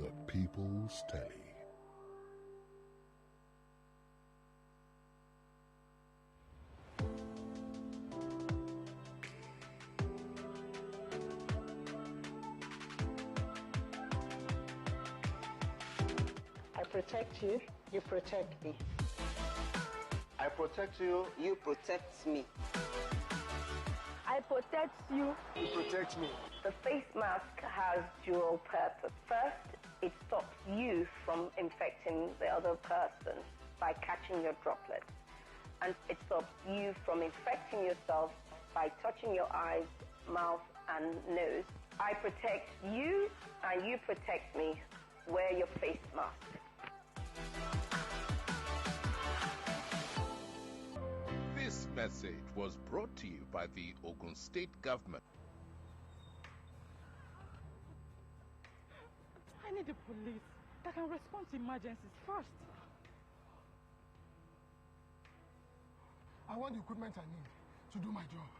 the People's Telly. I protect you, you protect me. I protect you, you protect me. I protect you, you protect me. The face mask has dual purpose. First, it stops you from infecting the other person by catching your droplets. And it stops you from infecting yourself by touching your eyes, mouth, and nose. I protect you, and you protect me. Wear your face mask. This message was brought to you by the Ogun State government. I need the police that can respond to emergencies first. I want the equipment I need to do my job.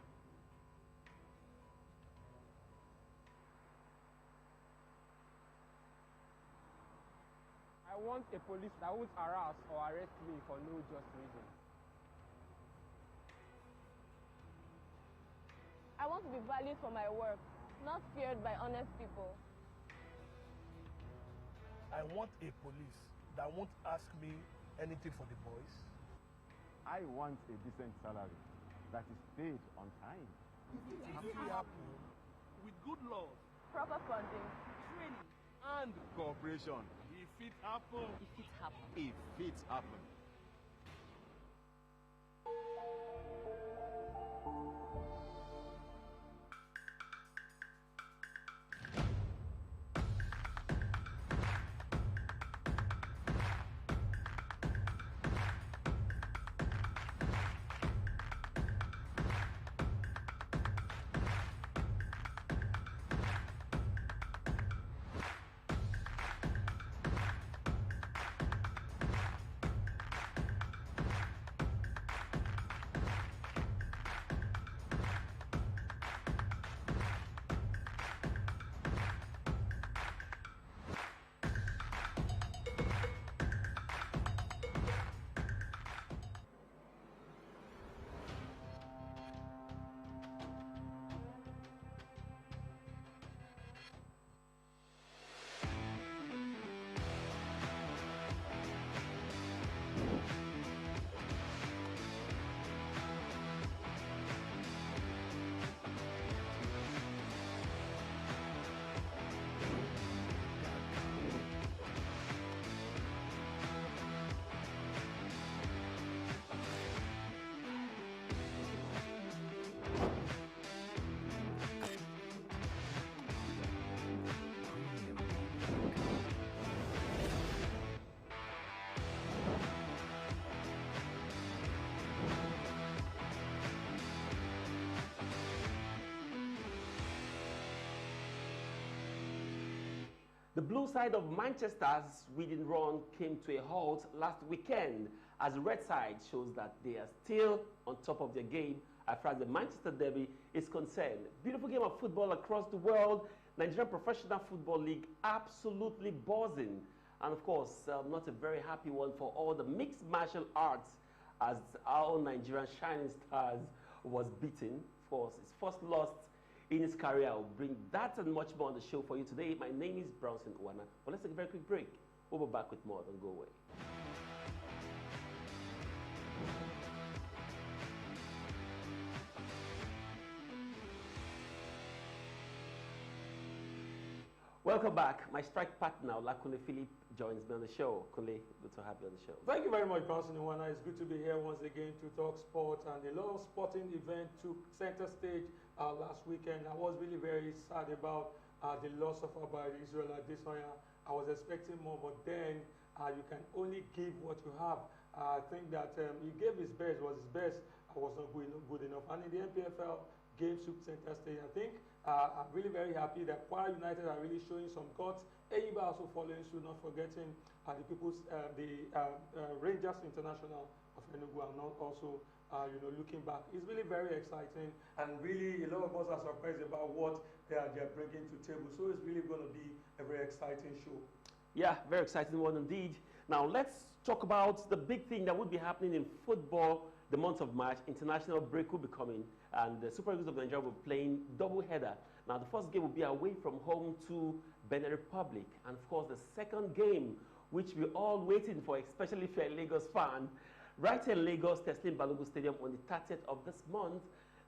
I want a police that won't harass or arrest me for no just reason. I want to be valued for my work, not feared by honest people. I want a police that won't ask me anything for the boys. I want a decent salary that is paid on time. If it happen with good laws, Proper funding, Training. And cooperation. if it happen, If it happens. If it happens. The blue side of Manchester's winning run came to a halt last weekend as the red side shows that they are still on top of their game as far as the Manchester Derby is concerned. Beautiful game of football across the world. Nigerian Professional Football League absolutely buzzing. And of course, not a very happy one for all the mixed martial arts as our Nigerian Shining Stars was beaten. Of course, its first loss in his career. I'll bring that and much more on the show for you today. My name is Bronson Uwana. But let's take a very quick break. We'll be back with more. Don't go away. Welcome back. My strike partner, Olakunle Philip, joins me on the show. Kunle, good to have you on the show. Thank you very much, Bronson Uwana. It's good to be here once again to talk sport. And a lot of sporting events took center stage last weekend. I was really very sad about the loss of Abba Israel Adesanya. I was expecting more, but then you can only give what you have. I think that he gave his best, was his best, was not good enough. And in the NPFL, games took center stage. I think I'm really very happy that Kwara United are really showing some guts. Eyiba also following suit, not forgetting the Rangers International of Enugu are not also looking back. It's really very exciting, and really a lot of us are surprised about what they're bringing to the table. So it's really going to be a very exciting show. Yeah, very exciting one indeed. Now let's talk about the big thing that would be happening in football the month of March. International break will be coming, and the Super Eagles of Nigeria will be playing double header. Now the first game will be away from home to Benin Republic, and of course the second game, which we're all waiting for, especially if you're a Lagos fan, right here in Lagos, Teslim Balogun Stadium on the 30th of this month,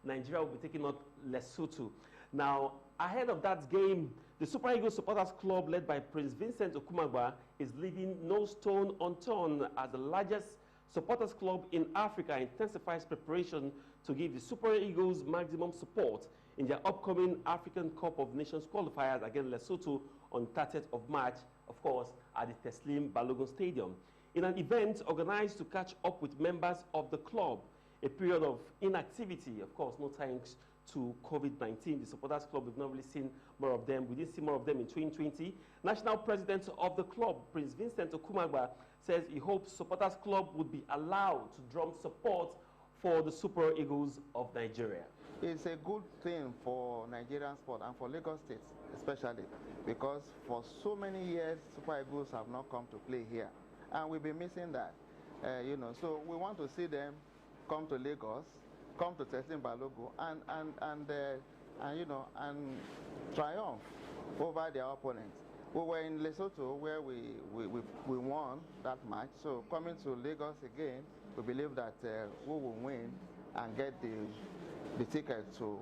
Nigeria will be taking on Lesotho. Now, ahead of that game, the Super Eagles Supporters Club, led by Prince Vincent Okumagba, is leaving no stone unturned as the largest supporters club in Africa intensifies preparation to give the Super Eagles maximum support in their upcoming African Cup of Nations qualifiers against Lesotho on 30th of March, of course, at the Teslim Balogun Stadium. In an event organized to catch up with members of the club, a period of inactivity, of course, no thanks to COVID-19. The supporters club, we've not really seen more of them. We did see more of them in 2020. National president of the club, Prince Vincent Okumagba, says he hopes supporters club would be allowed to drum support for the Super Eagles of Nigeria. it's a good thing for Nigerian sport and for Lagos State especially, because for so many years Super Eagles have not come to play here, and we've been missing that. You know, so we want to see them come to Lagos, come to Teslim Balogun, and you know, and triumph over their opponents. We were in Lesotho where we won that match. So coming to Lagos again, we believe that we will win and get the ticket to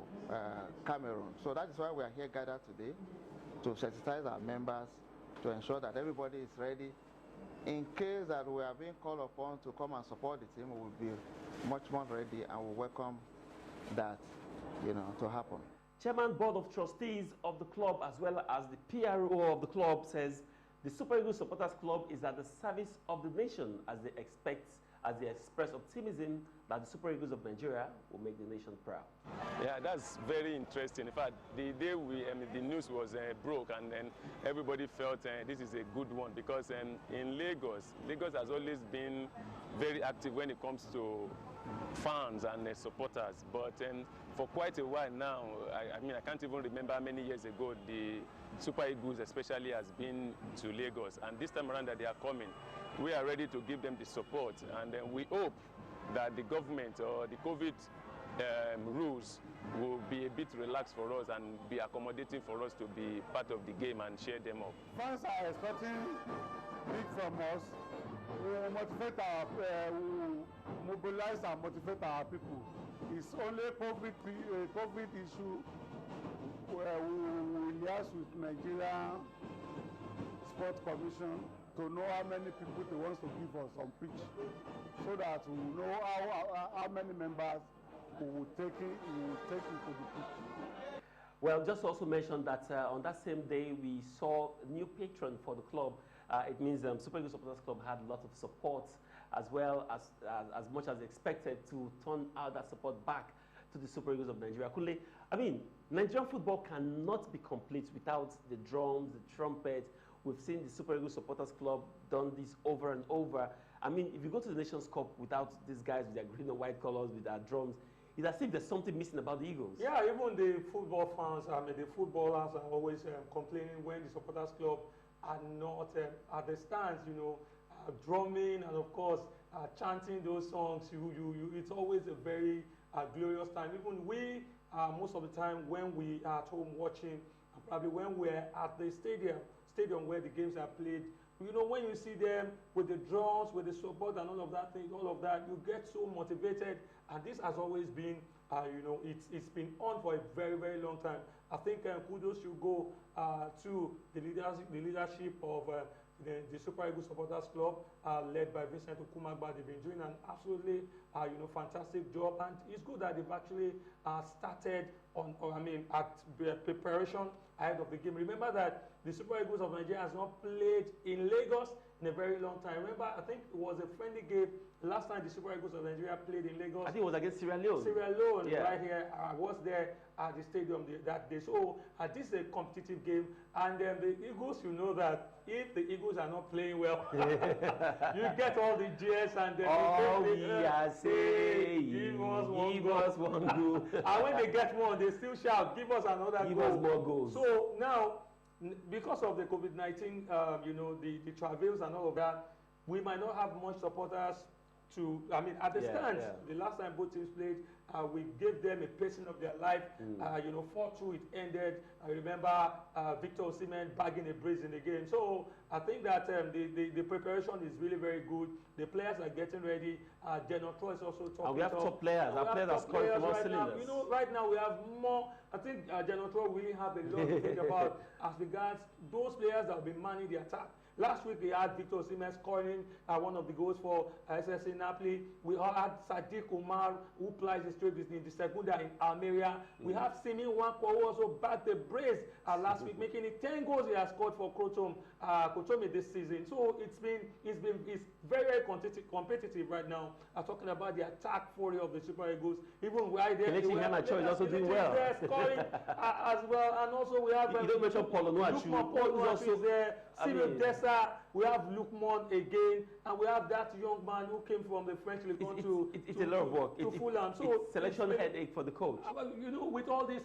Cameroon. So that is why we are here gathered today, to sensitize our members, to ensure that everybody is ready. In case that we are being called upon to come and support the team, we will be much more ready and we welcome that, you know, to happen. Chairman Board of Trustees of the club as well as the PRO of the club says the Super Eagles Supporters Club is at the service of the nation as they express optimism that the Super Eagles of Nigeria will make the nation proud. Yeah, that's very interesting. In fact, the day the news was broke, and then everybody felt this is a good one, because in Lagos has always been very active when it comes to fans and supporters. But for quite a while now, I mean, I can't even remember how many years ago the Super Eagles especially has been to Lagos. And this time around that they are coming, we are ready to give them the support. And we hope that the government or the COVID rules will be a bit relaxed for us and be accommodating for us to be part of the game and share them up. Fans are expecting big from us. We mobilize and motivate our people. It's only COVID issue where we liaise with Nigeria Sport Commission to know how many people they want to give us on pitch, so that we know how many members we will take into the pitch. Well, just also mention that on that same day we saw a new patron for the club. It means Super Eagles Supporters Club had a lot of support, as well as much as expected, to turn out that support back to the Super Eagles of Nigeria. Kunle, I mean, Nigerian football cannot be complete without the drums, the trumpet. We've seen the Super Eagles Supporters Club done this over and over. I mean, if you go to the Nations Cup without these guys with their green and white colors, with their drums, it's as if there's something missing about the Eagles. Yeah, even the football fans, I mean, the footballers are always complaining when the Supporters Club are not at the stands, you know, drumming and of course chanting those songs. It's always a very glorious time. Even we, most of the time when we are at home watching, probably when we're at the stadium where the games are played, you know, when you see them with the drums, with the support and all of that, you get so motivated. And this has always been, you know, it's been on for a very, very long time. I think kudos should go to the leadership of the Super Eagles Supporters Club, led by Vincent Okumagba. They've been doing an absolutely, you know, fantastic job, and it's good that they've actually started at preparation ahead of the game. Remember that the Super Eagles of Nigeria has not played in Lagos in a very long time. Remember, I think it was a friendly game last time the Super Eagles of Nigeria played in Lagos. I think it was against Sierra Leone. Sierra Leone, yeah. Right here. I was there at the stadium that day. So this is a competitive game, and then the Eagles, you know that if the Eagles are not playing well, you get all the jeers and then give us one goal. And when they get one, they still shout, give us another goal. Give us more goals. So now, because of the COVID-19, you know, the travails and all of that, we might not have much supporters to, I mean, at the stands. The last time both teams played, we gave them a pacing of their life. You know, 4-2 it ended. I remember Victor Osimhen bagging a brace in the game. So I think that the preparation is really very good. The players are getting ready. Genotro is also talking. And we have top players. Our players are scoring from all cylinders. You know, right now we have more. I think Genotro really have a lot to think about as regards those players that will be manning the attack. Last week we had Victor Osimhen scoring one of the goals for SSC Napoli. We had Sadiq Umar, who plays the straight in the Segunda in Almeria. We have Simi Nwankwo, who also backed the brace last week, making it 10 goals he has scored for Kotome this season. So it's very, very competitive right now. I'm talking about the attack fury of the Super Eagles. Even right there, Kelechi Iheanacho is also doing well. Scoring as well, and also we have you don't mention Paulo Nuachu. Paulo Nuachu is there. Cyril Dessa, We have Lukman again, and we have that young man who came from the French League it's a lot of work. To Fulham. So it's selection headache for the coach. You know, with all these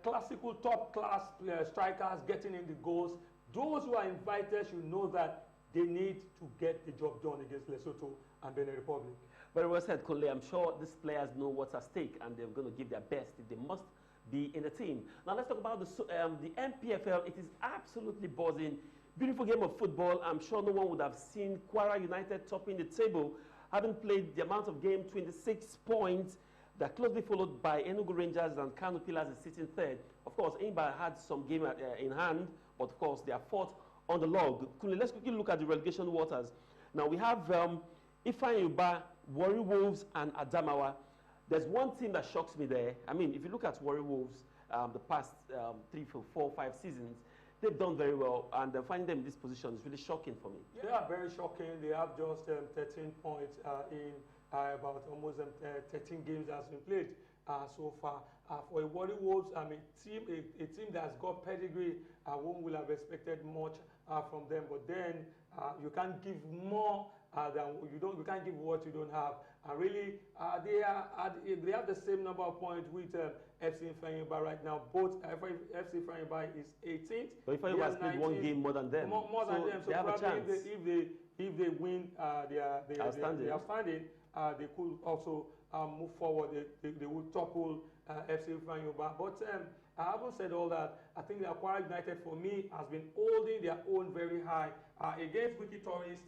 classical top-class strikers getting in the goals, those who are invited should know that they need to get the job done against Lesotho and Benin Republic. Very well said, Kunle. I'm sure these players know what's at stake and they're going to give their best if they must be in the team. Now let's talk about the MPFL. It is absolutely buzzing. Beautiful game of football. I'm sure no one would have seen Kwara United topping the table, having played the amount of game, 26 points. They're closely followed by Enugu Rangers and Kano Pillars is sitting third. Of course, Imba had some game in hand, but of course they are fourth on the log. Kunle, let's quickly look at the relegation waters. Now we have Ifeanyi Uba, Warri Wolves, and Adamawa. There's one team that shocks me there. I mean, if you look at Warri Wolves, the past 3, 4, 5 seasons, they've done very well, and finding them in this position is really shocking for me. They are very shocking. They have just 13 points in about almost 13 games that has been played so far. For a Warri Wolves, a team that's got pedigree, one will have expected much from them, but then you can't give more you can't give what you don't have. Really, they have the same number of points with FC Ifeanyi Uba right now. Both FC Ifeanyi Uba is 18th. But Ifeanyi Uba has played one game more than them. More than them. So they have a chance. If they win the outstanding, they could also move forward. They would topple FC Ifeanyi Uba. But I haven't said all that. I think the Kwara United, for me, has been holding their own very high against Wiki Tourist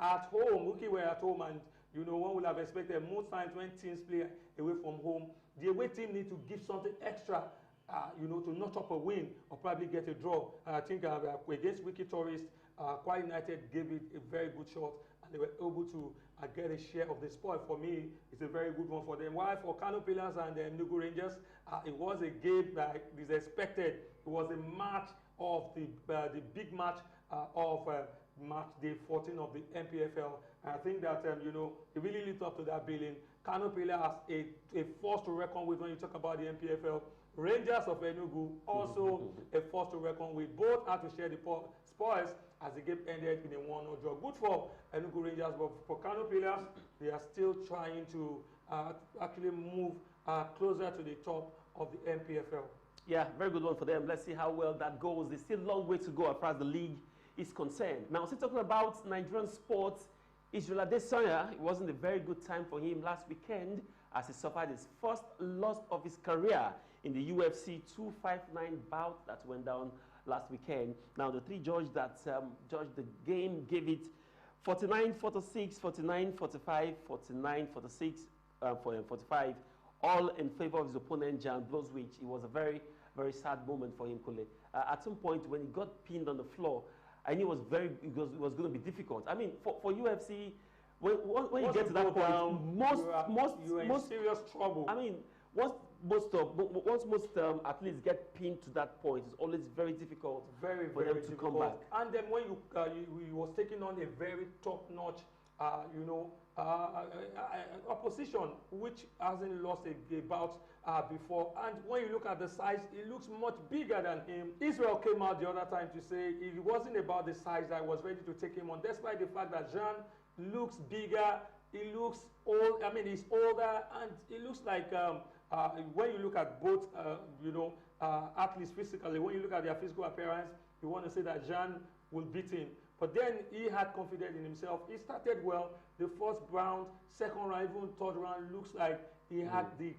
at home. Wiki were at home, and you know, one would have expected most times when teams play away from home, the away team need to give something extra, you know, to notch up a win or probably get a draw. And I think against Wiki Tourist, Kwara United gave it a very good shot, and they were able to get a share of the spoil. For me, it's a very good one for them. While for Kano Pillars and the Enugu Rangers, it was a game that is expected. It was a match of the big match of match day 14 of the MPFL. And I think that you know, it really lived up to that billing. Kano Pillars has a force to reckon with when you talk about the MPFL. Rangers of Enugu also a force to reckon with. Both had to share the spoils as the game ended in a 1-0 draw. Good for Enugu Rangers, but for Kano Pillars, they are still trying to actually move closer to the top of the MPFL. Yeah, very good one for them. Let's see how well that goes. There's still a long way to go as far as the league is concerned. Now, still talking about Nigerian sports, Israel Adesanya, it wasn't a very good time for him last weekend as he suffered his first loss of his career in the UFC 259 bout that went down last weekend. Now, the three judges that judged the game gave it 49-46, 49-45, 49-46, 45, all in favor of his opponent, Jan Blachowicz. It was a very, very sad moment for him, Kunle. At some point, when he got pinned on the floor, I knew it was going to be difficult. I mean, for UFC, when you get to that point, you're in serious trouble. I mean, once most athletes get pinned to that point, it's always very difficult for them to come back. And then when you was taking on a very top-notch, you know, opposition which hasn't lost a bout before, and when you look at the size, it looks much bigger than him. Israel came out the other time to say it wasn't about the size that was ready to take him on, despite the fact that Jean looks bigger, he looks old. I mean, he's older, and it looks like when you look at both, you know, athletes physically, when you look at their physical appearance, you want to say that Jean will beat him. But then he had confidence in himself. He started well. The first round, second round, even third round looks like he had the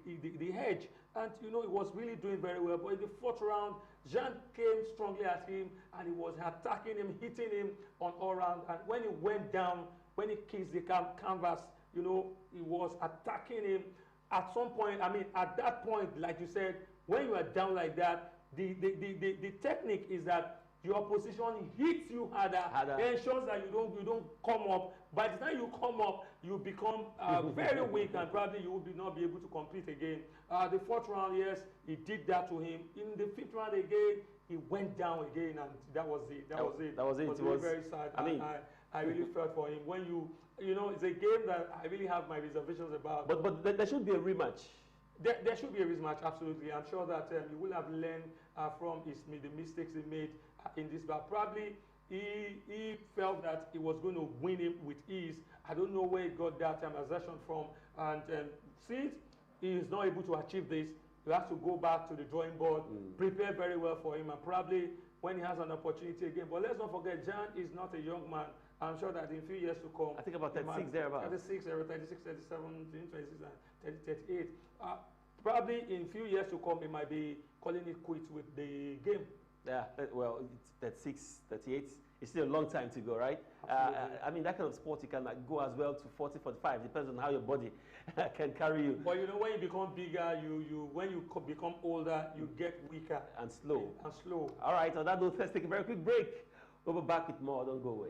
edge. And, you know, he was really doing very well. But in the fourth round, Jean came strongly at him, and he was attacking him, hitting him on all round. And when he went down, when he kissed the canvas, you know, he was attacking him. At some point, I mean, at that point, like you said, when you are down like that, the technique is that your opposition hits you harder. Ensures that you don't come up. By the time you come up, you become very weak, and probably you will not be able to compete again. The fourth round, yes, he did that to him. In the fifth round again, he went down again, and that was it. That was it. It was very sad. I mean, I really felt for him. When you know, it's a game that I really have my reservations about. But there should be a rematch. There should be a rematch, absolutely. I'm sure that he will have learned from the mistakes he made in this bout. Probably he felt that he was going to win him with ease. I don't know where he got that assertion from. And since he is not able to achieve this, you have to go back to the drawing board, prepare very well for him, and probably when he has an opportunity again. But let's not forget, Jan is not a young man. I'm sure that in a few years to come, I think about 36 thereabouts. 36, 36, 37, 26, and 38. Probably in a few years to come, he might be calling it quits with the game. Yeah, well, it's 36, 38. It's still a long time to go, right? I mean, that kind of sport, you can go as well to 40, 45. Depends on how your body can carry you. But you know, when you become bigger, when you become older, you get weaker. And slow. And slow. All right, on that note, let's take a very quick break. We'll be back with more. Don't go away.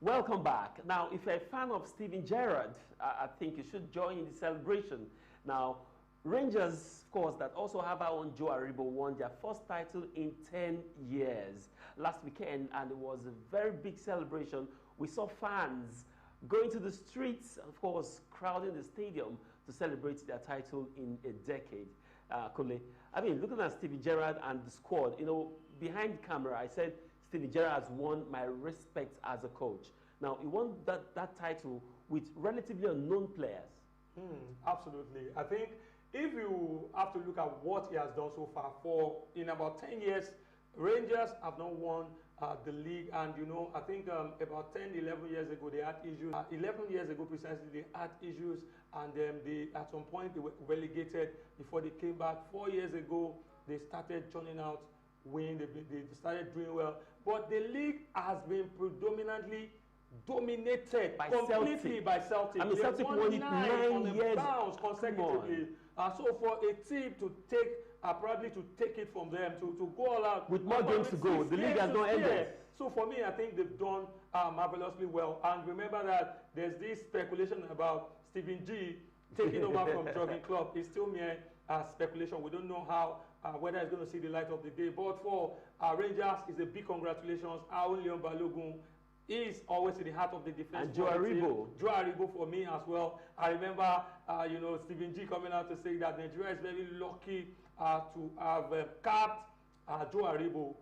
Welcome back. Now, if you're a fan of Steven Gerrard, I think you should join in the celebration. Now, Rangers, of course, that also have our own Joe Aribo, won their first title in 10 years last weekend, and it was a very big celebration. We saw fans going to the streets, of course, crowding the stadium to celebrate their title in a decade. Kole, I mean, looking at Steven Gerrard and the squad, you know, behind camera, I said Steven Gerrard has won my respect as a coach. Now, he won that title with relatively unknown players. Absolutely. I think if you have to look at what he has done so far, in about 10 years, Rangers have not won the league. And, you know, I think about 10, 11 years ago, they had issues. 11 years ago, precisely, they had issues. And at some point, they were relegated before they came back. 4 years ago, they started churning out win. They started doing well. But the league has been predominantly dominated completely by Celtic. I mean, Celtic won it 9 years consecutively. So for a team to take, probably to take it from them, to go all out. With more games to go, the league has not ended. So for me, I think they've done marvelously well. And remember that there's this speculation about Stephen G taking over from Jogging Club. It's still mere speculation. We don't know how, whether it's going to see the light of the day. But for Rangers, it's a big congratulations. Aaron Leon Balogun is always in the heart of the defense. And Joe Aribo. Joe Aribo for me as well. I remember, you know, Stephen G coming out to say that Nigeria is very lucky to have capped Joe Aribo.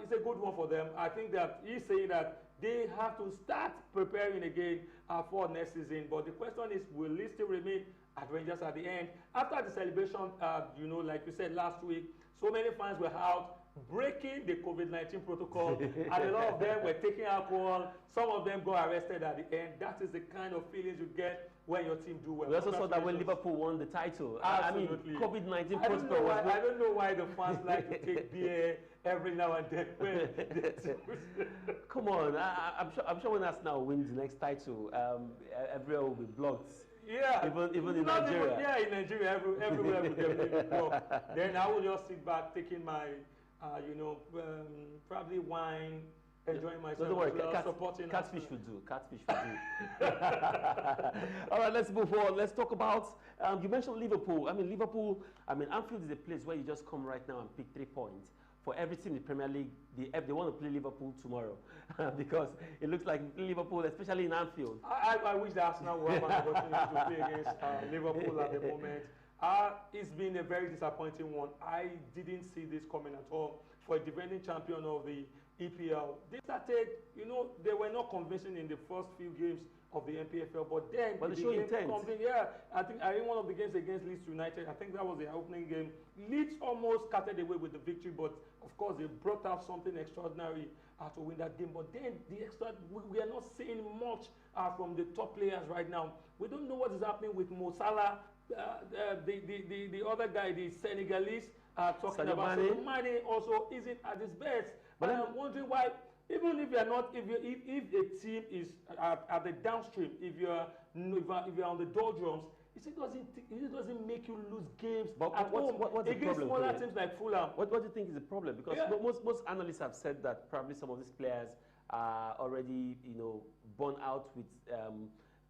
It's a good one for them. I think that he's saying that they have to start preparing again for next season. But the question is, will he still remain at Rangers at the end? After the celebration, you know, like you said last week, so many fans were out breaking the COVID-19 protocol, and a lot of them were taking alcohol. Some of them got arrested at the end. That is the kind of feelings you get when your team do well. We also saw that when Liverpool won the title. Absolutely. I mean, COVID-19 protocol was... I don't know why the fans like to take beer every now and then. Come on, I'm sure when Arsenal wins the next title, everywhere will be blocked. Yeah, even in Nigeria. Yeah, in Nigeria, everywhere will definitely be blocked. Then I will just sit back, taking my, you know, probably wine, enjoying myself. Don't worry, supporting. Catfish will do. Catfish will do. All right, let's move on. Let's talk about. You mentioned Liverpool. I mean, Anfield is a place where you just come right now and pick 3 points. For every team in the Premier League, they want to play Liverpool tomorrow because it looks like Liverpool, especially in Anfield. I wish that Arsenal would have an opportunity to play against Liverpool at the moment. It's been a very disappointing one. I didn't see this coming at all. For a defending champion of the EPL, they started, you know, they were not convincing in the first few games of the NPFL, but then they showed intent. Yeah, I think one of the games against Leeds United, I think that was the opening game. Leeds almost carted away with the victory, but of course they brought out something extraordinary to win that game. But then we are not seeing much from the top players right now. We don't know what is happening with Mo Salah, the other guy, the Senegalese, talking about Sadio Mane also isn't at his best. But I'm wondering why. Even if you're not, if a team is at the downstream, if you're on the doldrums, it doesn't make you lose games at home against smaller teams like Fulham. What do you think is the problem? Because most analysts have said that probably some of these players are already, you know, born out with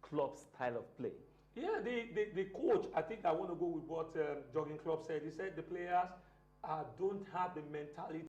Klopp's style of play. Yeah, the coach, I think I want to go with what Jogging Club said. He said the players don't have the mentality